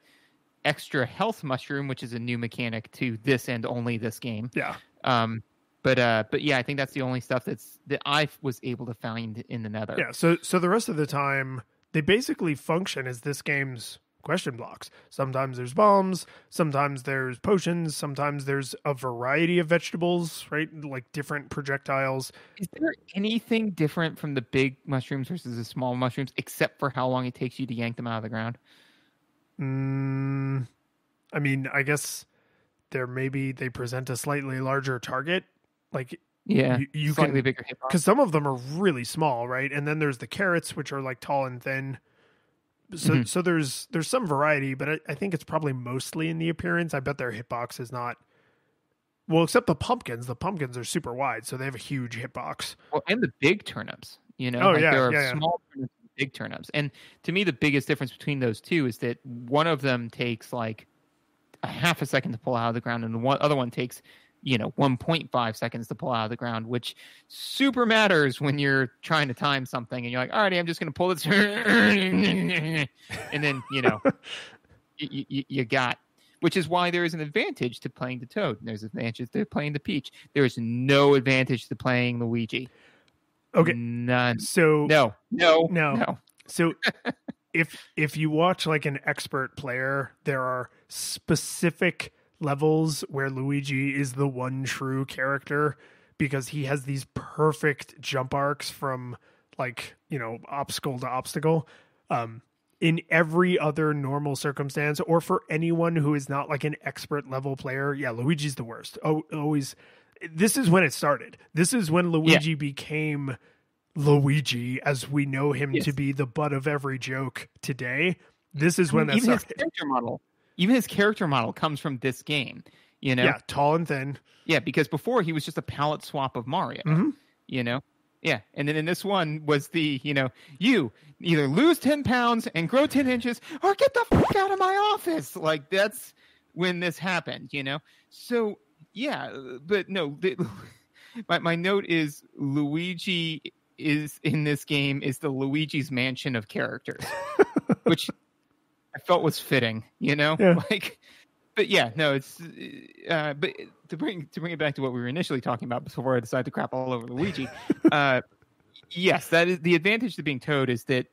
extra health mushroom, which is a new mechanic to this and only this game. Yeah. But yeah, I think that's the only stuff that I was able to find in the nether. Yeah. So the rest of the time, they basically function as this game's question blocks. Sometimes there's bombs, sometimes there's potions, sometimes there's a variety of vegetables, right? Like different projectiles. Is there anything different from the big mushrooms versus the small mushrooms, except for how long it takes you to yank them out of the ground? I mean, I guess they present a slightly larger target. Like, yeah, you slightly can, bigger hit box. Because some of them are really small, right? And then there's the carrots, which are like tall and thin. So, so there's some variety, but I think it's probably mostly in the appearance. I bet their hitbox is not. Well, except the pumpkins. The pumpkins are super wide, so they have a huge hitbox. Well, and the big turnips. There are small turnips. Big turnips. And to me, the biggest difference between those two is that one of them takes like a half a second to pull out of the ground, and the other one takes 1.5 seconds to pull out of the ground, which super matters when you're trying to time something and you're like, all right, I'm just going to pull this and then you got, which is why there is an advantage to playing the Toad and there's an advantage to playing the Peach. There is no advantage to playing Luigi. Okay. None. So no. So if you watch like an expert player, there are specific levels where Luigi is the one true character because he has these perfect jump arcs from like, obstacle to obstacle. In every other normal circumstance, or for anyone who is not like an expert level player, yeah, Luigi's the worst. Always. This is when it started. This is when Luigi became Luigi as we know him to be, the butt of every joke today. This is when that started. Even his character model comes from this game. you know? Yeah, tall and thin. Yeah, because before he was just a palette swap of Mario, you know? Yeah, and then in this one was the, you either lose 10 pounds and grow 10 inches or get the fuck out of my office. Like, that's when this happened, So, yeah, but no, my note is Luigi is in this game is the Luigi's Mansion of characters, which I felt was fitting, Yeah. Like, but yeah, no, it's but to bring it back to what we were initially talking about before I decided to crap all over Luigi. Yes, that is the advantage to being Toad is that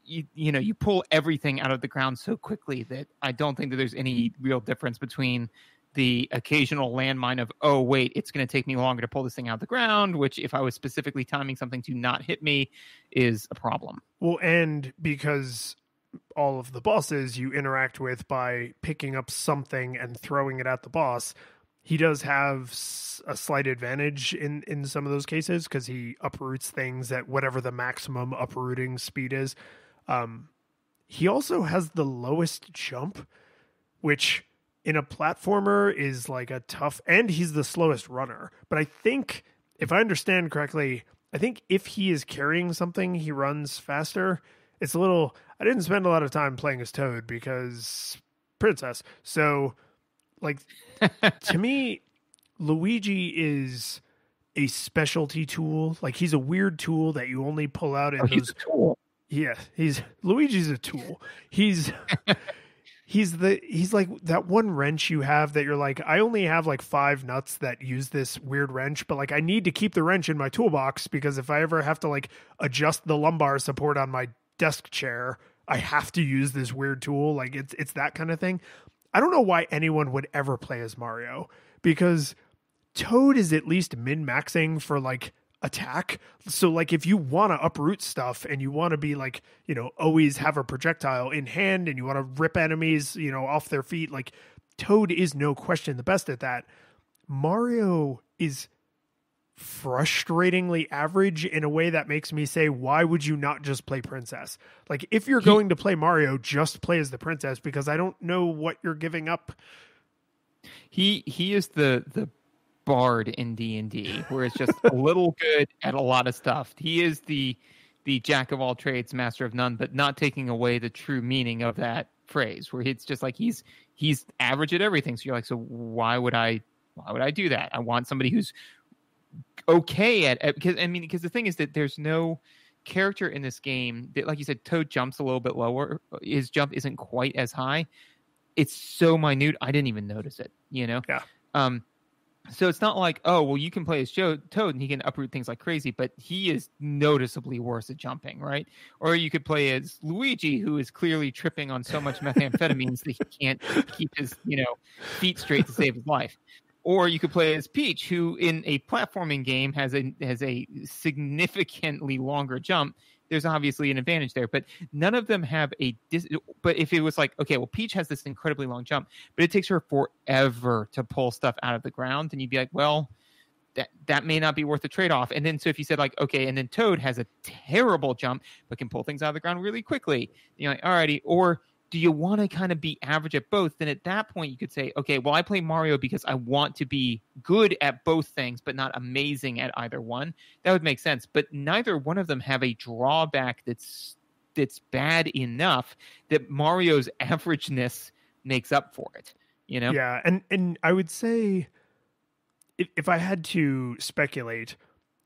you pull everything out of the ground so quickly that I don't think that there's any real difference between the occasional landmine of, oh wait, it's going to take me longer to pull this thing out of the ground, which if I was specifically timing something to not hit me is a problem. Well, and because all of the bosses you interact with by picking up something and throwing it at the boss, he does have a slight advantage in some of those cases because he uproots things at whatever the maximum uprooting speed is. He also has the lowest jump, which in a platformer is like a tough, and he's the slowest runner. But I think, if I understand correctly, I think if he is carrying something, he runs faster. It's a little, I didn't spend a lot of time playing as Toad because Princess. So, like, to me, Luigi is a specialty tool. Like, he's a weird tool that you only pull out in He's a tool. Yeah, Luigi's a tool. He's like that one wrench you have that you're like, I only have like 5 nuts that use this weird wrench, but like I need to keep the wrench in my toolbox because if I ever have to like adjust the lumbar support on my desk chair, I have to use this weird tool. Like it's that kind of thing. I don't know why anyone would ever play as Mario because Toad is at least min-maxing for like attack. So like if you want to uproot stuff and you want to be like, always have a projectile in hand and you want to rip enemies, off their feet, like Toad is no question the best at that. Mario is frustratingly average in a way that makes me say, why would you not just play Princess? Like if you're going to play Mario, just play as the Princess because I don't know what you're giving up. He is the bard in D&D where it's just a little good at a lot of stuff. He is the jack of all trades, master of none, but not taking away the true meaning of that phrase where it's just like he's average at everything. So you're like, so why would I do that? I want somebody who's okay at because the thing is that there's no character in this game that, like you said, Toad jumps a little bit lower. His jump isn't quite as high. It's so minute, I didn't even notice it. Yeah. So it's not like, oh, well, you can play as Toad and he can uproot things like crazy, but he is noticeably worse at jumping, right? Or you could play as Luigi, who is clearly tripping on so much methamphetamines that he can't keep his, feet straight to save his life. Or you could play as Peach, who in a platforming game has a significantly longer jump. There's obviously an advantage there, but none of them have but if it was like, okay, well, Peach has this incredibly long jump, but it takes her forever to pull stuff out of the ground. And you'd be like, well, that may not be worth the trade-off. And then, so if you said like, okay, and then Toad has a terrible jump, but can pull things out of the ground really quickly. You're like, alrighty. Or do you want to kind of be average at both? Then at that point you could say, okay, well, I play Mario because I want to be good at both things, but not amazing at either one. That would make sense. But neither one of them have a drawback that's bad enough that Mario's averageness makes up for it. Yeah. And I would say if I had to speculate,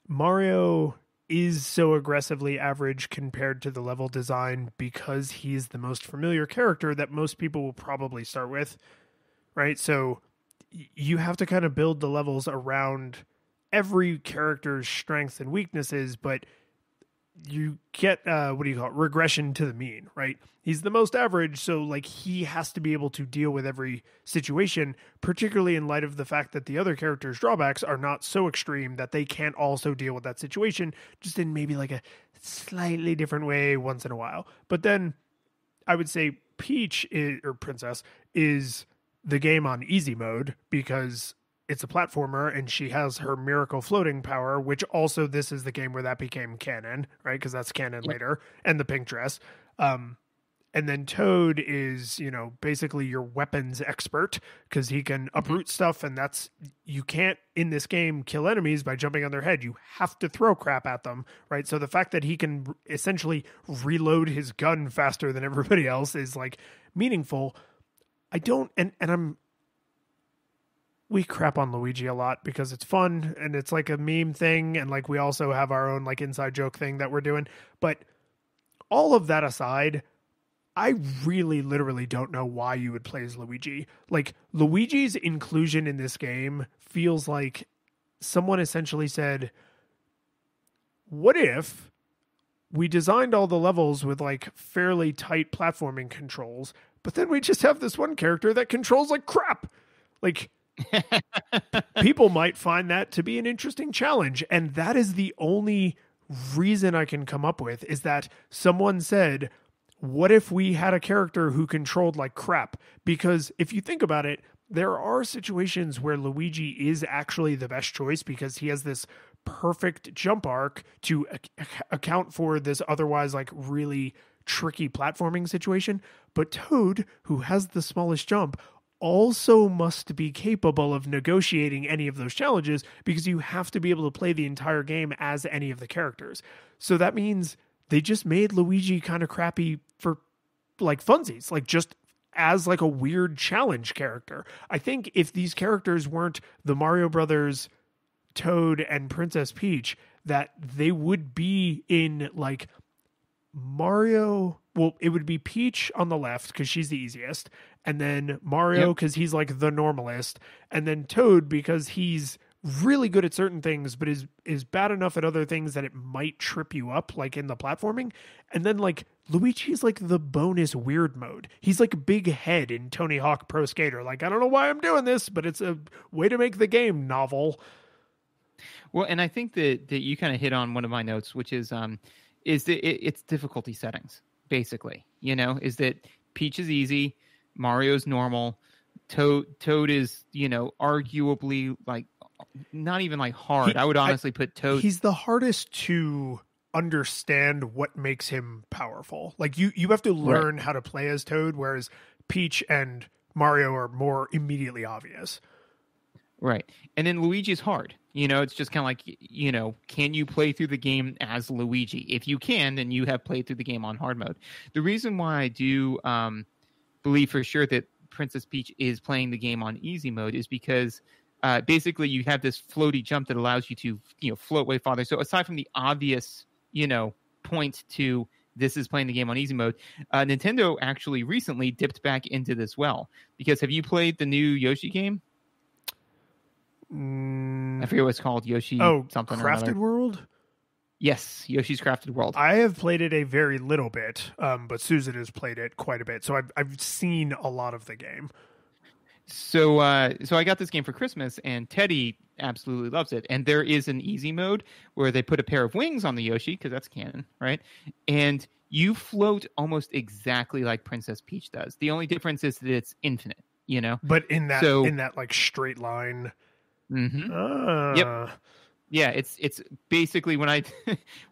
Mario is so aggressively average compared to the level design because he's the most familiar character that most people will probably start with, right? So you have to kind of build the levels around every character's strengths and weaknesses, but you get regression to the mean, right? He's the most average, so like he has to be able to deal with every situation, particularly in light of the fact that the other characters' drawbacks are not so extreme that they can't also deal with that situation, just in maybe like a slightly different way once in a while. But then I would say Princess is the game on easy mode because it's a platformer and she has her miracle floating power, which also this is the game where that became canon, right? Because that's canon later, and the pink dress. And then Toad is, basically your weapons expert because he can uproot stuff. And you can't in this game kill enemies by jumping on their head. You have to throw crap at them, right? So the fact that he can essentially reload his gun faster than everybody else is like meaningful. We crap on Luigi a lot because it's fun and it's like a meme thing. And like, we also have our own like inside joke thing that we're doing. But all of that aside, I really literally don't know why you would play as Luigi. Like, Luigi's inclusion in this game feels like someone essentially said, what if we designed all the levels with like fairly tight platforming controls, but then we just have this one character that controls like crap? Like, people might find that to be an interesting challenge. And that is the only reason I can come up with, is that someone said, what if we had a character who controlled like crap? Because if you think about it, there are situations where Luigi is actually the best choice because he has this perfect jump arc to account for this otherwise like really tricky platforming situation. But Toad, who has the smallest jump, also must be capable of negotiating any of those challenges because you have to be able to play the entire game as any of the characters. So that means they just made Luigi kind of crappy for like funsies, like just as like a weird challenge character. I think if these characters weren't the Mario Brothers, Toad, and Princess Peach, that they would be in like Mario. Well, it would be Peach on the left because she's the easiest, and then Mario because he's like the normalist, and then Toad because he's really good at certain things, but is bad enough at other things that it might trip you up, like in the platforming. And then like Luigi's like the bonus weird mode. He's like Big Head in Tony Hawk Pro Skater. Like, I don't know why I'm doing this, but it's a way to make the game novel. Well, and I think that you kind of hit on one of my notes, which is that it's difficulty settings, basically. Is that Peach is easy, Mario's normal, Toad is, arguably like not even like hard. I would honestly put Toad. He's the hardest to understand what makes him powerful. Like you have to learn how to play as Toad, whereas Peach and Mario are more immediately obvious. Right. And then Luigi's hard. It's just kind of like, can you play through the game as Luigi? If you can, then you have played through the game on hard mode. The reason why I do believe for sure that Princess Peach is playing the game on easy mode is because basically you have this floaty jump that allows you to, float way farther. So aside from the obvious, point to this is playing the game on easy mode, Nintendo actually recently dipped back into this well. Because have you played the new Yoshi game? I forget what it's called. Yoshi something or Crafted another. World? Yes, Yoshi's Crafted World. I have played it a very little bit, but Susan has played it quite a bit. So I've seen a lot of the game. So I got this game for Christmas, and Teddy absolutely loves it. And there is an easy mode where they put a pair of wings on the Yoshi, because that's canon, right? And you float almost exactly like Princess Peach does. The only difference is that it's infinite, But in that like straight line. Mm-hmm. Yep. Yeah, it's basically when I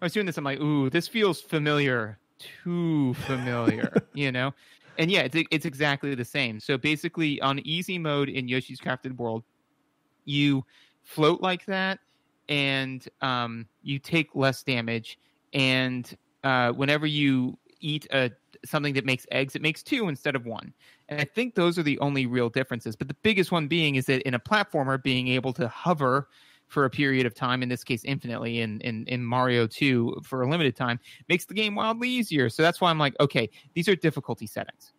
was doing this, I'm like, ooh, this feels familiar, too familiar, And yeah, it's exactly the same. So basically, on easy mode in Yoshi's Crafted World, you float like that, and you take less damage. And whenever you eat something that makes eggs, it makes 2 instead of 1. And I think those are the only real differences. But the biggest one being is that in a platformer, being able to hover for a period of time, in this case infinitely, in Mario 2 for a limited time, makes the game wildly easier. So that's why I'm like, okay, these are difficulty settings.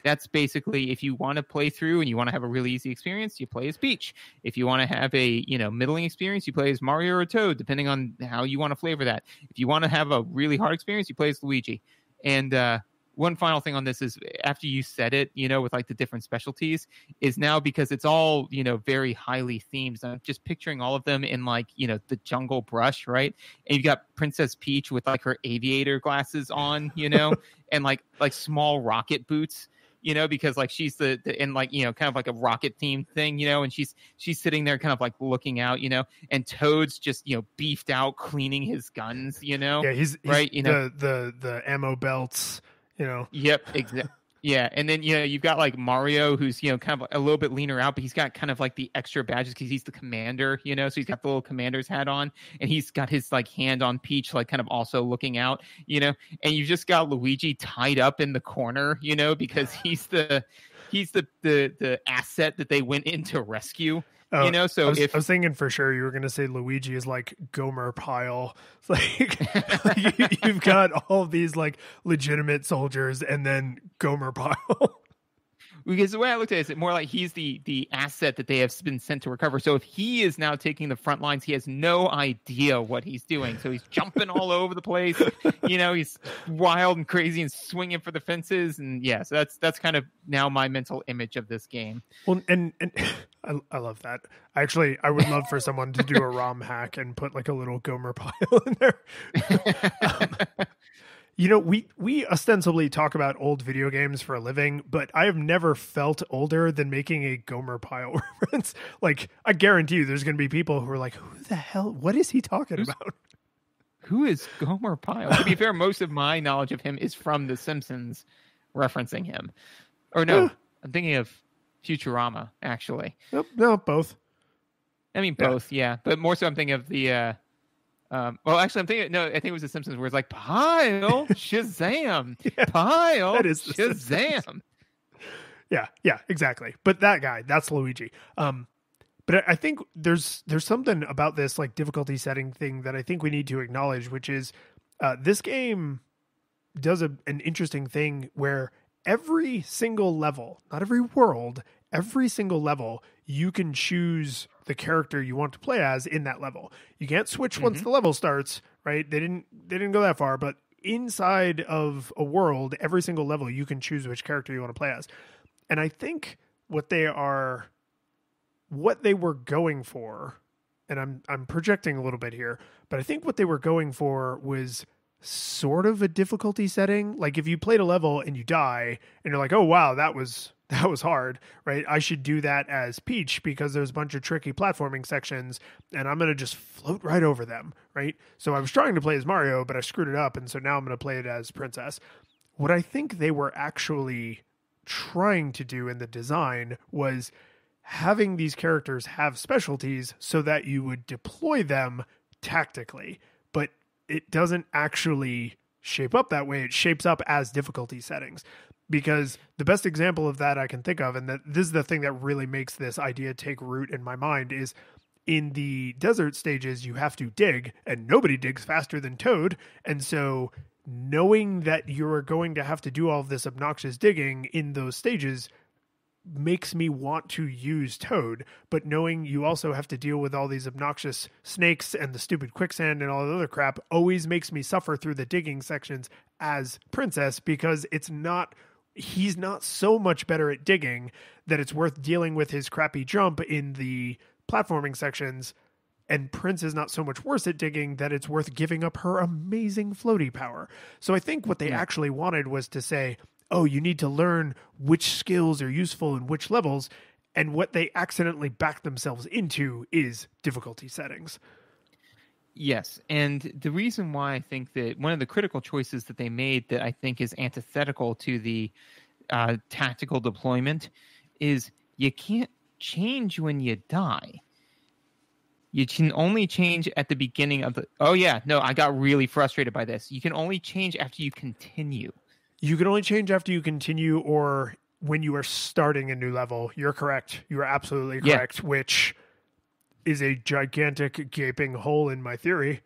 That's basically, if you want to play through and you want to have a really easy experience, you play as Peach. If you want to have a middling experience, you play as Mario or Toad, depending on how you want to flavor that. If you want to have a really hard experience, you play as Luigi. And one final thing on this is, after you said it, with like the different specialties, is now because it's all, very highly themed. I'm just picturing all of them in like, the jungle brush, right? And you've got Princess Peach with like her aviator glasses on, and like small rocket boots, because like she's the in like, kind of like a rocket themed thing, and she's sitting there kind of like looking out, and Toad's just, beefed out cleaning his guns, Yeah, he's right. The ammo belts. you know? Yep, exactly. Yeah, and then you've got like Mario, who's kind of a little bit leaner out, but he's got kind of like the extra badges because he's the commander, so he's got the little commander's hat on, and he's got his like hand on Peach, like kind of also looking out, and you've just got Luigi tied up in the corner, because he's the asset that they went in to rescue. So I was thinking for sure you were going to say Luigi is like Gomer Pyle. It's like you've got all of these like legitimate soldiers and then Gomer Pyle. Because the way I looked at it, it's more like he's the asset that they have been sent to recover. So if he is now taking the front lines, he has no idea what he's doing. So he's jumping all over the place. He's wild and crazy and swinging for the fences. And yeah, so that's kind of now my mental image of this game. Well, and I love that. Actually, I would love for someone to do a ROM hack and put like a little Gomer Pyle in there. We ostensibly talk about old video games for a living, but I have never felt older than making a Gomer Pyle reference. Like, I guarantee you there's going to be people who are like, who the hell, what is he talking about? Who is Gomer Pyle? To be fair, most of my knowledge of him is from The Simpsons referencing him. Or no, I'm thinking of Futurama, actually. Nope, no, both. I mean, both, yeah. But more so I'm thinking of the... well, actually, I think it was The Simpsons where it's like, Pyle, Shazam, Pyle, that is Shazam. Yeah, exactly. But that guy, that's Luigi. But I think there's something about this like difficulty setting thing that I think we need to acknowledge, which is this game does an interesting thing where every single level, not every world, every single level, you can choose the character you want to play as in that level. You can't switch once the level starts, right? They didn't go that far, but inside of a world, every single level, you can choose which character you want to play as. And I think what they were going for, and I'm projecting a little bit here, but I think what they were going for was sort of a difficulty setting. Like if you played a level and you die and you're like, oh wow, that was hard, right? I should do that as Peach because there's a bunch of tricky platforming sections and I'm going to just float right over them, right? So I was trying to play as Mario, but I screwed it up. And so now I'm going to play it as Princess. What I think they were actually trying to do in the design was having these characters have specialties so that you would deploy them tactically, but it doesn't actually shape up that way. It shapes up as difficulty settings. Because the best example of that I can think of, and that this is the thing that really makes this idea take root in my mind, is in the desert stages, you have to dig, and nobody digs faster than Toad. And so knowing that you're going to have to do all of this obnoxious digging in those stages makes me want to use Toad, but knowing you also have to deal with all these obnoxious snakes and the stupid quicksand and all the other crap always makes me suffer through the digging sections as Princess, because he's not so much better at digging that it's worth dealing with his crappy jump in the platforming sections, and Prince is not so much worse at digging that it's worth giving up her amazing floaty power. So I think what they actually wanted was to say, oh, you need to learn which skills are useful in which levels, and what they accidentally backed themselves into is difficulty settings. Yes, and the reason why I think that one of the critical choices that they made that I think is antithetical to the tactical deployment is you can't change when you die. You can only change at the beginning of the... Oh, yeah, no, I got really frustrated by this. You can only change after you continue. You can only change after you continue or when you are starting a new level. You're correct. You are absolutely correct, which is a gigantic gaping hole in my theory.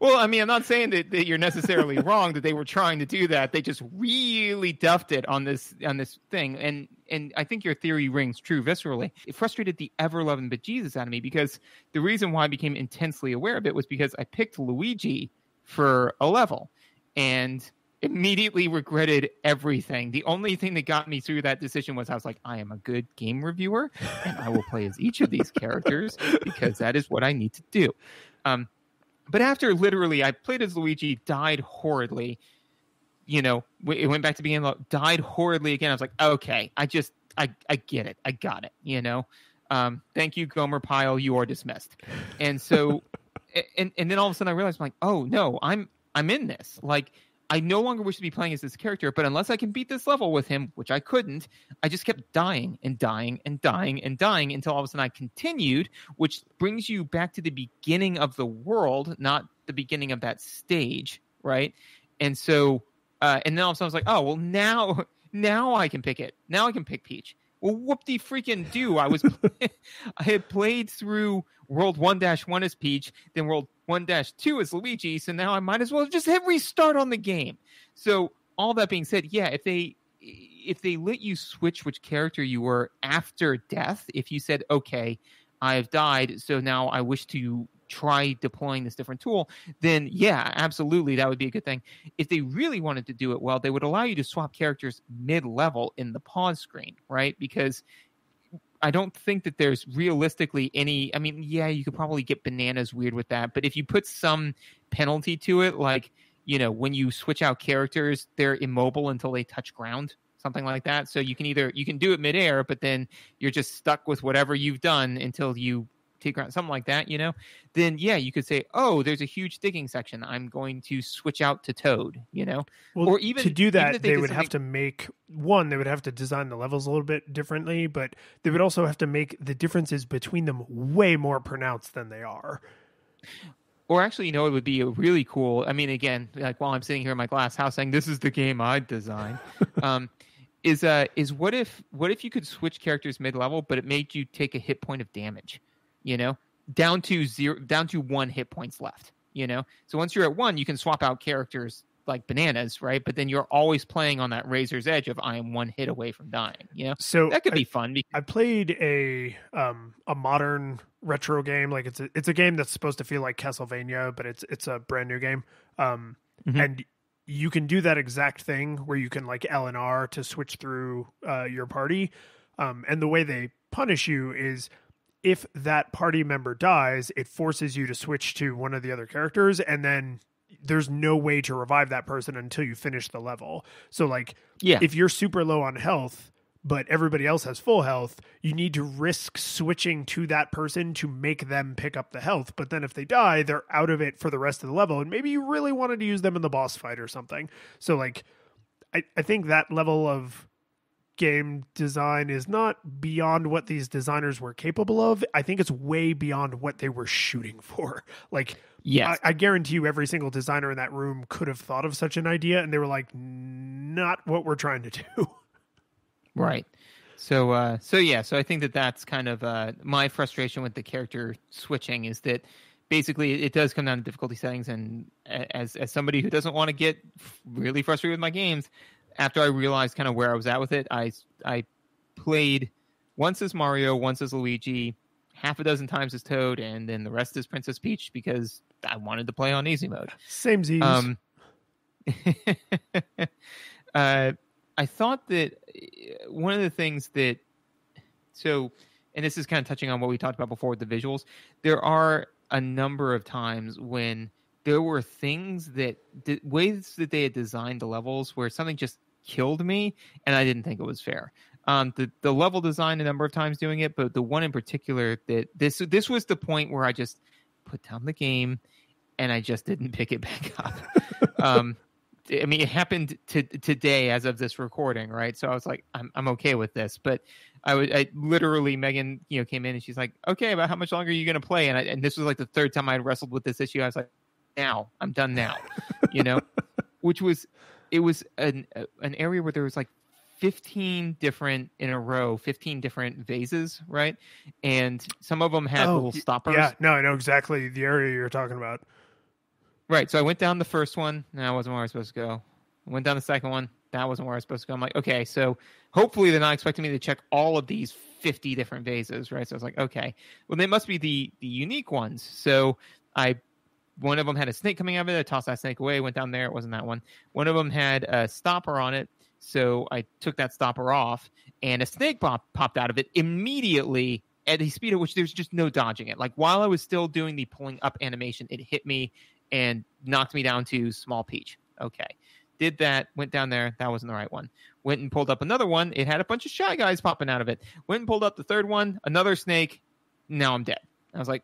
Well, I mean, I'm not saying that you're necessarily wrong that they were trying to do that. They just really duffed it on this thing. And I think your theory rings true viscerally. It frustrated the ever-loving bejesus out of me because the reason why I became intensely aware of it was because I picked Luigi for a level and immediately regretted everything. The only thing that got me through that decision was I was like, I am a good game reviewer and I will play as each of these characters because that is what I need to do. But after literally I played as Luigi, died horridly, it went back to being died horridly again. I was like, okay, I get it. I got it. Thank you, Gomer Pyle. You are dismissed. And so, and then all of a sudden I realized I'm like, oh no, I'm I'm in this. Like, I no longer wish to be playing as this character, but unless I can beat this level with him, which I couldn't, I just kept dying and dying and dying and dying until all of a sudden I continued, which brings you back to the beginning of the world, not the beginning of that stage, right? And so, and then all of a sudden I was like, oh, well, now I can pick it. Now I can pick Peach. Well, whoop-de-freaking do. I had played through World 1-1 as Peach, then World 1-2 as Luigi, so now I might as well just hit restart on the game. So all that being said, yeah, if they let you switch which character you were after death, if you said, okay, I've died, so now I wish to try deploying this different tool, then yeah, absolutely, that would be a good thing. If they really wanted to do it well, they would allow you to swap characters mid-level in the pause screen, right? Because I don't think that there's realistically any, I mean, yeah, you could probably get bananas weird with that, but if you put some penalty to it, like, you know, when you switch out characters, they're immobile until they touch ground, something like that. So you can do it midair, but then you're just stuck with whatever you've done until you take ground, something like that, you know, then yeah, you could say, oh, there's a huge digging section, I'm going to switch out to Toad, you know. Well, or even to do that, they would have something... they would have to design the levels a little bit differently, but they would also have to make the differences between them way more pronounced than they are. Or actually, you know, it would be a really cool, I mean, again, like while I'm sitting here in my glass house saying this is the game I'd design, is what if you could switch characters mid-level, but it made you take a hit point of damage, you know, down to 1 hit points left, you know? So once you're at 1, you can swap out characters like bananas, right? But then you're always playing on that razor's edge of I am 1 hit away from dying, you know? So that could be fun. I played a modern retro game. Like it's a game that's supposed to feel like Castlevania, but it's a brand new game. And you can do that exact thing where you can like L and R to switch through your party. And the way they punish you is if that party member dies, it forces you to switch to one of the other characters, and then there's no way to revive that person until you finish the level. So like, if you're super low on health, but everybody else has full health, you need to risk switching to that person to make them pick up the health. But then if they die, they're out of it for the rest of the level. And maybe you really wanted to use them in the boss fight or something. So like, I think that level of game design is not beyond what these designers were capable of. I think it's way beyond what they were shooting for. Like, yes, I guarantee you every single designer in that room could have thought of such an idea, and they were like, not what we're trying to do. Right. So I think that's kind of my frustration with the character switching is that basically it does come down to difficulty settings. And as somebody who doesn't want to get really frustrated with my games, after I realized kind of where I was at with it, I played once as Mario, once as Luigi, half a dozen times as Toad, and then the rest is Princess Peach because I wanted to play on easy mode. Same Z's. I thought that one of the things that, and this is kind of touching on what we talked about before with the visuals, there are a number of times when there were things ways that they had designed the levels where something just killed me, and I didn't think it was fair. The level design a number of times doing it, but the one in particular that this was the point where I just put down the game and I just didn't pick it back up. I mean, it happened today as of this recording, right? So I was like, I'm okay with this, but I literally, Megan, you know, came in and she's like, okay, about how much longer are you going to play? And this was like the third time I had wrestled with this issue. I was like, I'm done now, you know, it was an area where there was like 15 different vases, right? And some of them had little stoppers. Yeah, no, I know exactly the area you're talking about. Right. So I went down the first one. That wasn't where I was supposed to go. I went down the second one. That wasn't where I was supposed to go. I'm like, okay, so hopefully they're not expecting me to check all of these 50 different vases, right? So I was like, okay, well, they must be the unique ones. So one of them had a snake coming out of it. I tossed that snake away, went down there. It wasn't that one. One of them had a stopper on it. So I took that stopper off, and a snake popped out of it immediately at a speed at which there's just no dodging it. Like while I was still doing the pulling up animation, it hit me and knocked me down to Small Peach. Okay. Did that, went down there. That wasn't the right one. Went and pulled up another one. It had a bunch of Shy Guys popping out of it. Went and pulled up the third one, another snake. Now I'm dead. I was like,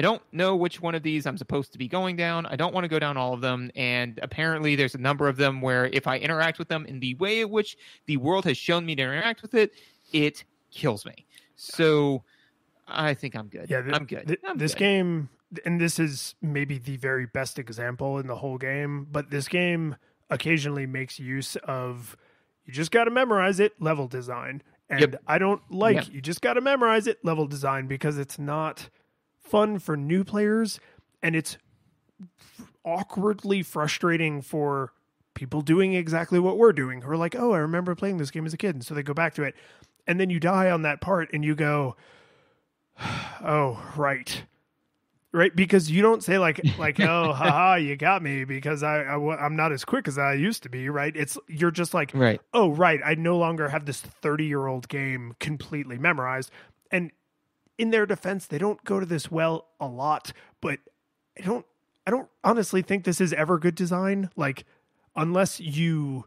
I don't know which one of these I'm supposed to be going down. I don't want to go down all of them. And apparently there's a number of them where if I interact with them in the way in which the world has shown me to interact with it, it kills me. So I think I'm good. Yeah, I'm good. This game, and this is maybe the very best example in the whole game, but this game occasionally makes use of, you just got to memorize it, level design. And I don't like, you just got to memorize it, level design, because it's not fun for new players, and it's awkwardly frustrating for people doing exactly what we're doing, who are like, oh, I remember playing this game as a kid, and so they go back to it. And then you die on that part, and you go, oh, right, because you don't say like oh, haha, you got me because I'm not as quick as I used to be, right? You're just like, right. Oh, right, I no longer have this 30-year-old game completely memorized. And in their defense, they don't go to this well a lot, but I don't honestly think this is ever good design. Like, unless you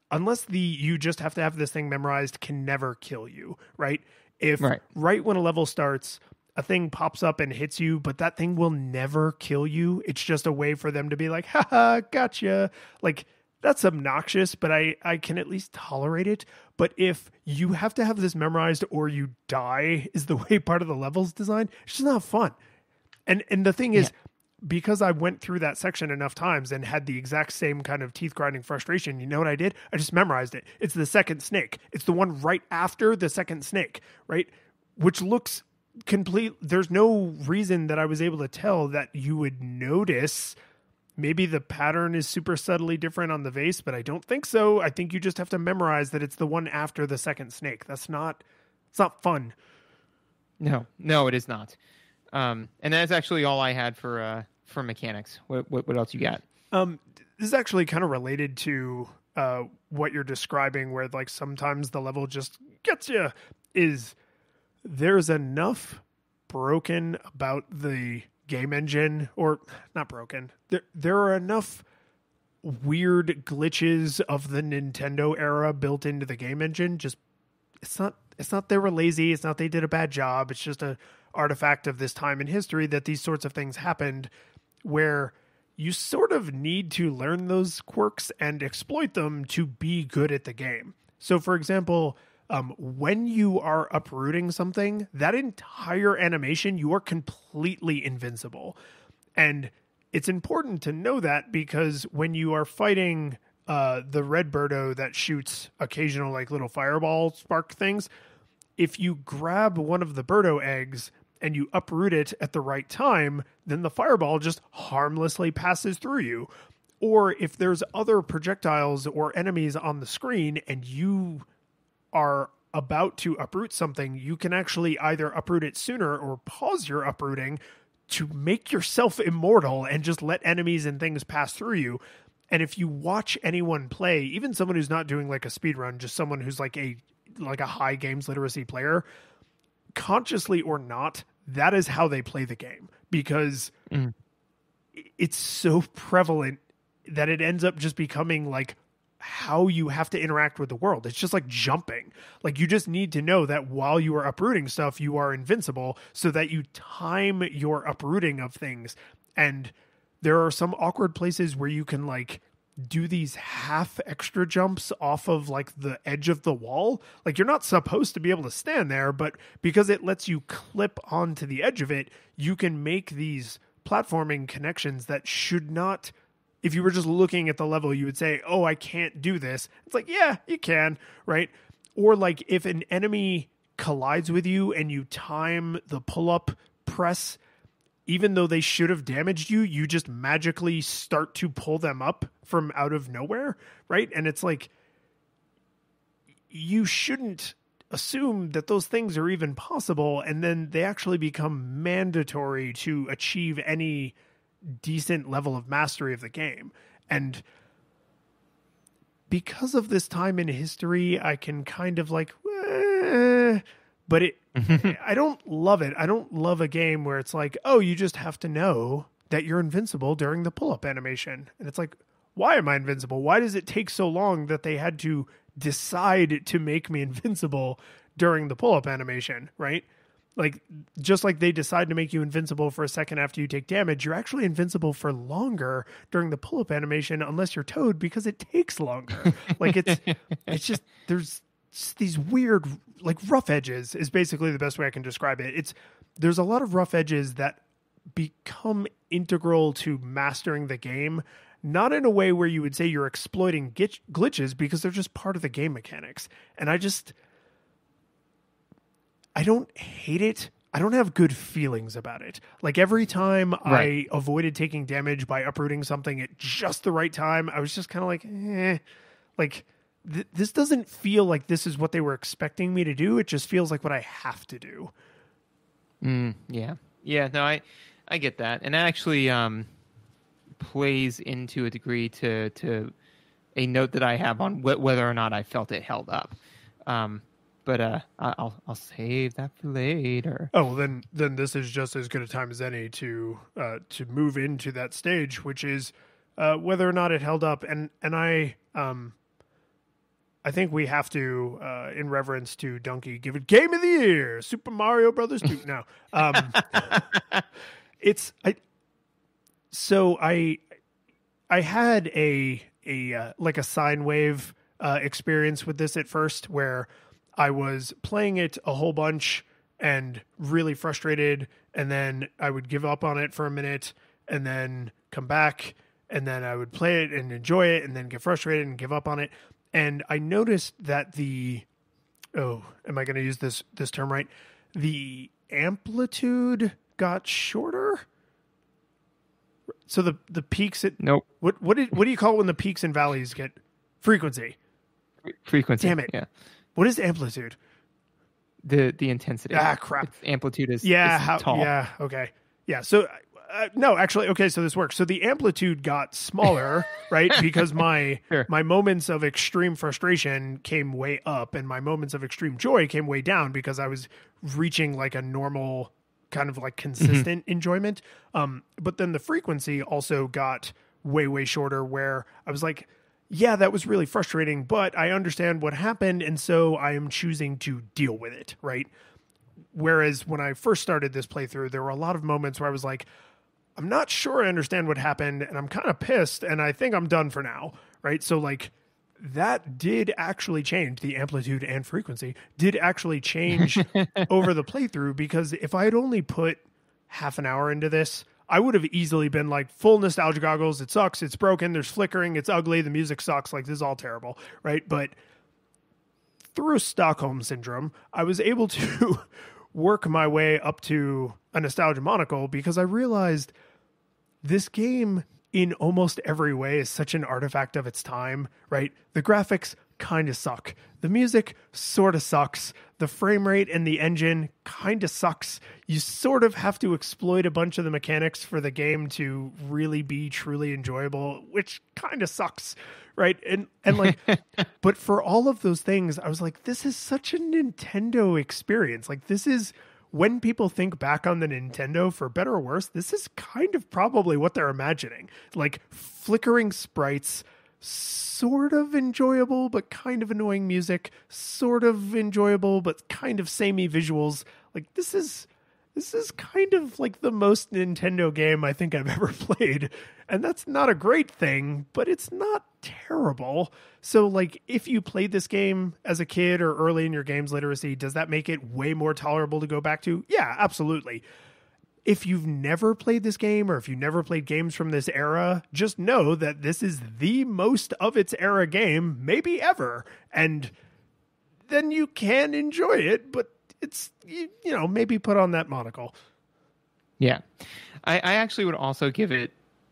just have to have this thing memorized can never kill you, right? If right when a level starts, a thing pops up and hits you, but that thing will never kill you. It's just a way for them to be like, haha, gotcha. Like, that's obnoxious, but I can at least tolerate it. But if you have to have this memorized or you die is the way part of the level's designed, it's just not fun. And the thing is, because I went through that section enough times and had the exact same kind of teeth grinding frustration, you know what I did? I just memorized it. It's the second snake. It's the one right after the second snake, right? Which looks complete. There's no reason that I was able to tell that you would notice. Maybe the pattern is super subtly different on the vase, but I don't think so. I think you just have to memorize that it's the one after the second snake. It's not fun. No, it is not. And that's actually all I had for mechanics. What else you got? This is actually kind of related to what you're describing, where like sometimes the level just gets you. Is there's enough broken about the game engine, or not broken. There are enough weird glitches of the Nintendo era built into the game engine. Just it's not they were lazy. It's not they did a bad job. It's just a artifact of this time in history that these sorts of things happened, where you sort of need to learn those quirks and exploit them to be good at the game. So, for example, when you are uprooting something, that entire animation, you are completely invincible. And it's important to know that, because when you are fighting the red Birdo that shoots occasional like little fireball spark things, if you grab one of the Birdo eggs and you uproot it at the right time, then the fireball just harmlessly passes through you. Or if there's other projectiles or enemies on the screen and you are about to uproot something, you can actually either uproot it sooner or pause your uprooting to make yourself immortal and just let enemies and things pass through you. And if you watch anyone play, even someone who's not doing like a speed run, just someone who's like a high games literacy player, consciously or not, that is how they play the game, because it's so prevalent that it ends up just becoming like how you have to interact with the world. It's just like jumping. Like, you just need to know that while you are uprooting stuff, you are invincible, so that you time your uprooting of things. And there are some awkward places where you can like do these half extra jumps off of like the edge of the wall. Like, you're not supposed to be able to stand there, but because it lets you clip onto the edge of it, you can make these platforming connections that should not. If you were just looking at the level, you would say, oh, I can't do this. It's like, yeah, you can, right? Or like if an enemy collides with you and you time the pull-up press, even though they should have damaged you, you just magically start to pull them up from out of nowhere, right? And it's like, you shouldn't assume that those things are even possible, and then they actually become mandatory to achieve any decent level of mastery of the game. And because of this time in history, I can kind of like, but I don't love it. I don't love a game where it's like, oh, you just have to know that you're invincible during the pull-up animation. And it's like, why am I invincible? Why does it take so long that they had to decide to make me invincible during the pull-up animation, right? Like, just like they decide to make you invincible for a second after you take damage, you're actually invincible for longer during the pull-up animation unless you're Toad, because it takes longer. Like, it's just, there's just these weird, like, rough edges is basically the best way I can describe it. There's a lot of rough edges that become integral to mastering the game, not in a way where you would say you're exploiting glitches, because they're just part of the game mechanics. And I don't hate it. I don't have good feelings about it. Like, every time I avoided taking damage by uprooting something at just the right time, I was just kind of like, like, this doesn't feel like this is what they were expecting me to do. It just feels like what I have to do. Yeah. No, I get that. And that actually plays into a degree to a note that I have on whether or not I felt it held up. But I'll save that for later. Oh, well, then this is just as good a time as any to move into that stage, which is whether or not it held up. And I think we have to, in reverence to Donkey, give it Game of the Year, Super Mario Brothers 2. No, I had a like a sine wave experience with this at first, where I was playing it a whole bunch and really frustrated, and then I would give up on it for a minute and then come back, and then I would play it and enjoy it and then get frustrated and give up on it. And I noticed that am I going to use this term right? The amplitude got shorter. So the peaks nope. What do you call it when the peaks and valleys get frequency? Frequency. Damn it. Yeah. What is amplitude? The intensity. Crap. Its amplitude is tall. Yeah. Okay. Yeah. So no, actually, okay. So this works. So the amplitude got smaller, right? Because my moments of extreme frustration came way up, and my moments of extreme joy came way down, because I was reaching like a normal kind of like consistent enjoyment. But then the frequency also got way, way shorter, where I was like, yeah, that was really frustrating, but I understand what happened, and so I am choosing to deal with it, right? Whereas when I first started this playthrough, there were a lot of moments where I was like, I'm not sure I understand what happened, and I'm kind of pissed, and I think I'm done for now, right? So, like, that did actually change. The amplitude and frequency did actually change over the playthrough, because if I had only put half an hour into this, I would have easily been like, full nostalgia goggles. It sucks. It's broken. There's flickering. It's ugly. The music sucks. Like, this is all terrible, right? But through Stockholm Syndrome, I was able to work my way up to a nostalgia monocle, because I realized this game in almost every way is such an artifact of its time, right? The graphics kind of suck. The music sort of sucks. The frame rate and the engine kind of sucks. You sort of have to exploit a bunch of the mechanics for the game to really be truly enjoyable, which kind of sucks, right? And like, but for all of those things, I was like, this is such a Nintendo experience. Like, this is, when people think back on the Nintendo, for better or worse, this is kind of probably what they're imagining. Like, flickering sprites, sort of enjoyable but kind of annoying music, sort of enjoyable but kind of samey visuals. Like, this is kind of like the most Nintendo game I think I've ever played. And that's not a great thing, but it's not terrible. So, like, if you played this game as a kid or early in your games literacy, does that make it way more tolerable to go back to? Yeah, absolutely. If you've never played this game, or if you've never played games from this era, just know that this is the most of its era game, maybe ever. And then you can enjoy it, but it's, you know, maybe put on that monocle. Yeah. I actually would also give it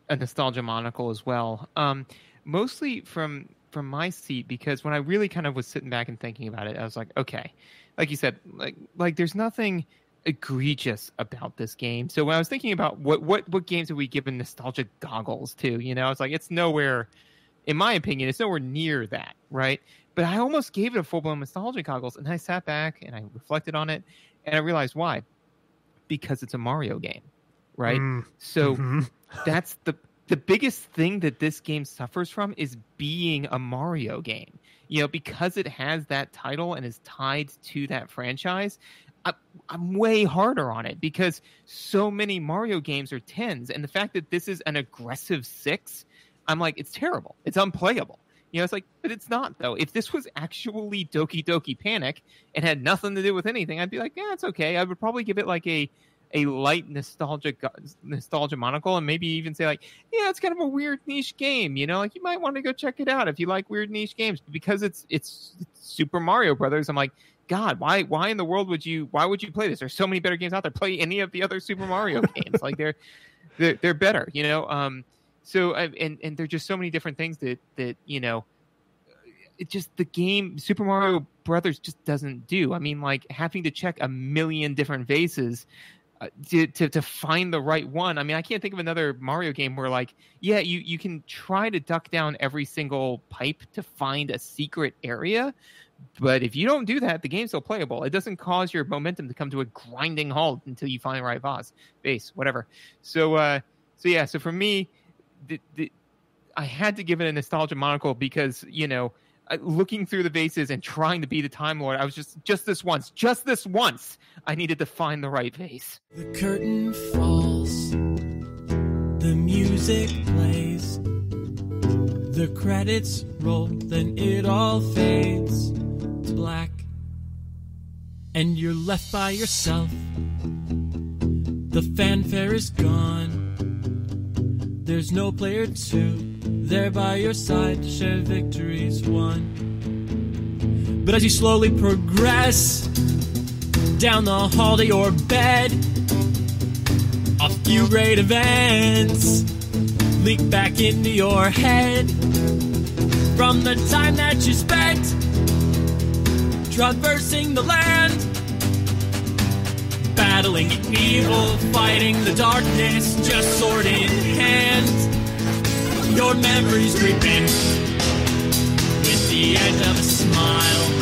a nostalgia monocle as well. Mostly from my seat, because when I really kind of was sitting back and thinking about it, I was like, okay, like you said, like there's nothing egregious about this game. So when I was thinking about what games have we given nostalgia goggles to, you know, it's like, it's nowhere, in my opinion, it's nowhere near that, right? But I almost gave it a full-blown nostalgia goggles, and I sat back and I reflected on it, and I realized why. Because it's a Mario game, right? So that's the biggest thing that this game suffers from, is being a Mario game. You know, because it has that title and is tied to that franchise, I'm way harder on it because so many Mario games are 10s, and the fact that this is an aggressive 6, I'm like, it's terrible. It's unplayable. It's like, but it's not, though. If this was actually Doki Doki Panic and had nothing to do with anything, I'd be like, yeah, it's okay. I would probably give it like a light nostalgia monocle, and maybe even say like, yeah, it's kind of a weird niche game. Like you might want to go check it out if you like weird niche games. But because it's Super Mario Brothers, I'm like, God, why in the world would you play this? There's so many better games out there. Play any of the other Super Mario games. Like they're better, So and there're just so many different things that it just, the game Super Mario Brothers just doesn't do. I mean, like having to check a million different vases to find the right one. I mean, I can't think of another Mario game where like, yeah, you can try to duck down every single pipe to find a secret area. But if you don't do that, the game's still playable. It doesn't cause your momentum to come to a grinding halt until you find the right base, whatever. So for me, I had to give it a nostalgia monocle because, looking through the vases and trying to be the Time Lord, I was just this once, I needed to find the right vase. The curtain falls, the music plays, the credits roll, then it all fades to black, and you're left by yourself. The fanfare is gone, there's no player 2 there by your side to share victories won. But as you slowly progress down the hall to your bed, a few great events leak back into your head from the time that you spent traversing the land, battling evil, fighting the darkness, just sword in hand. Your memories creep in with the edge of a smile.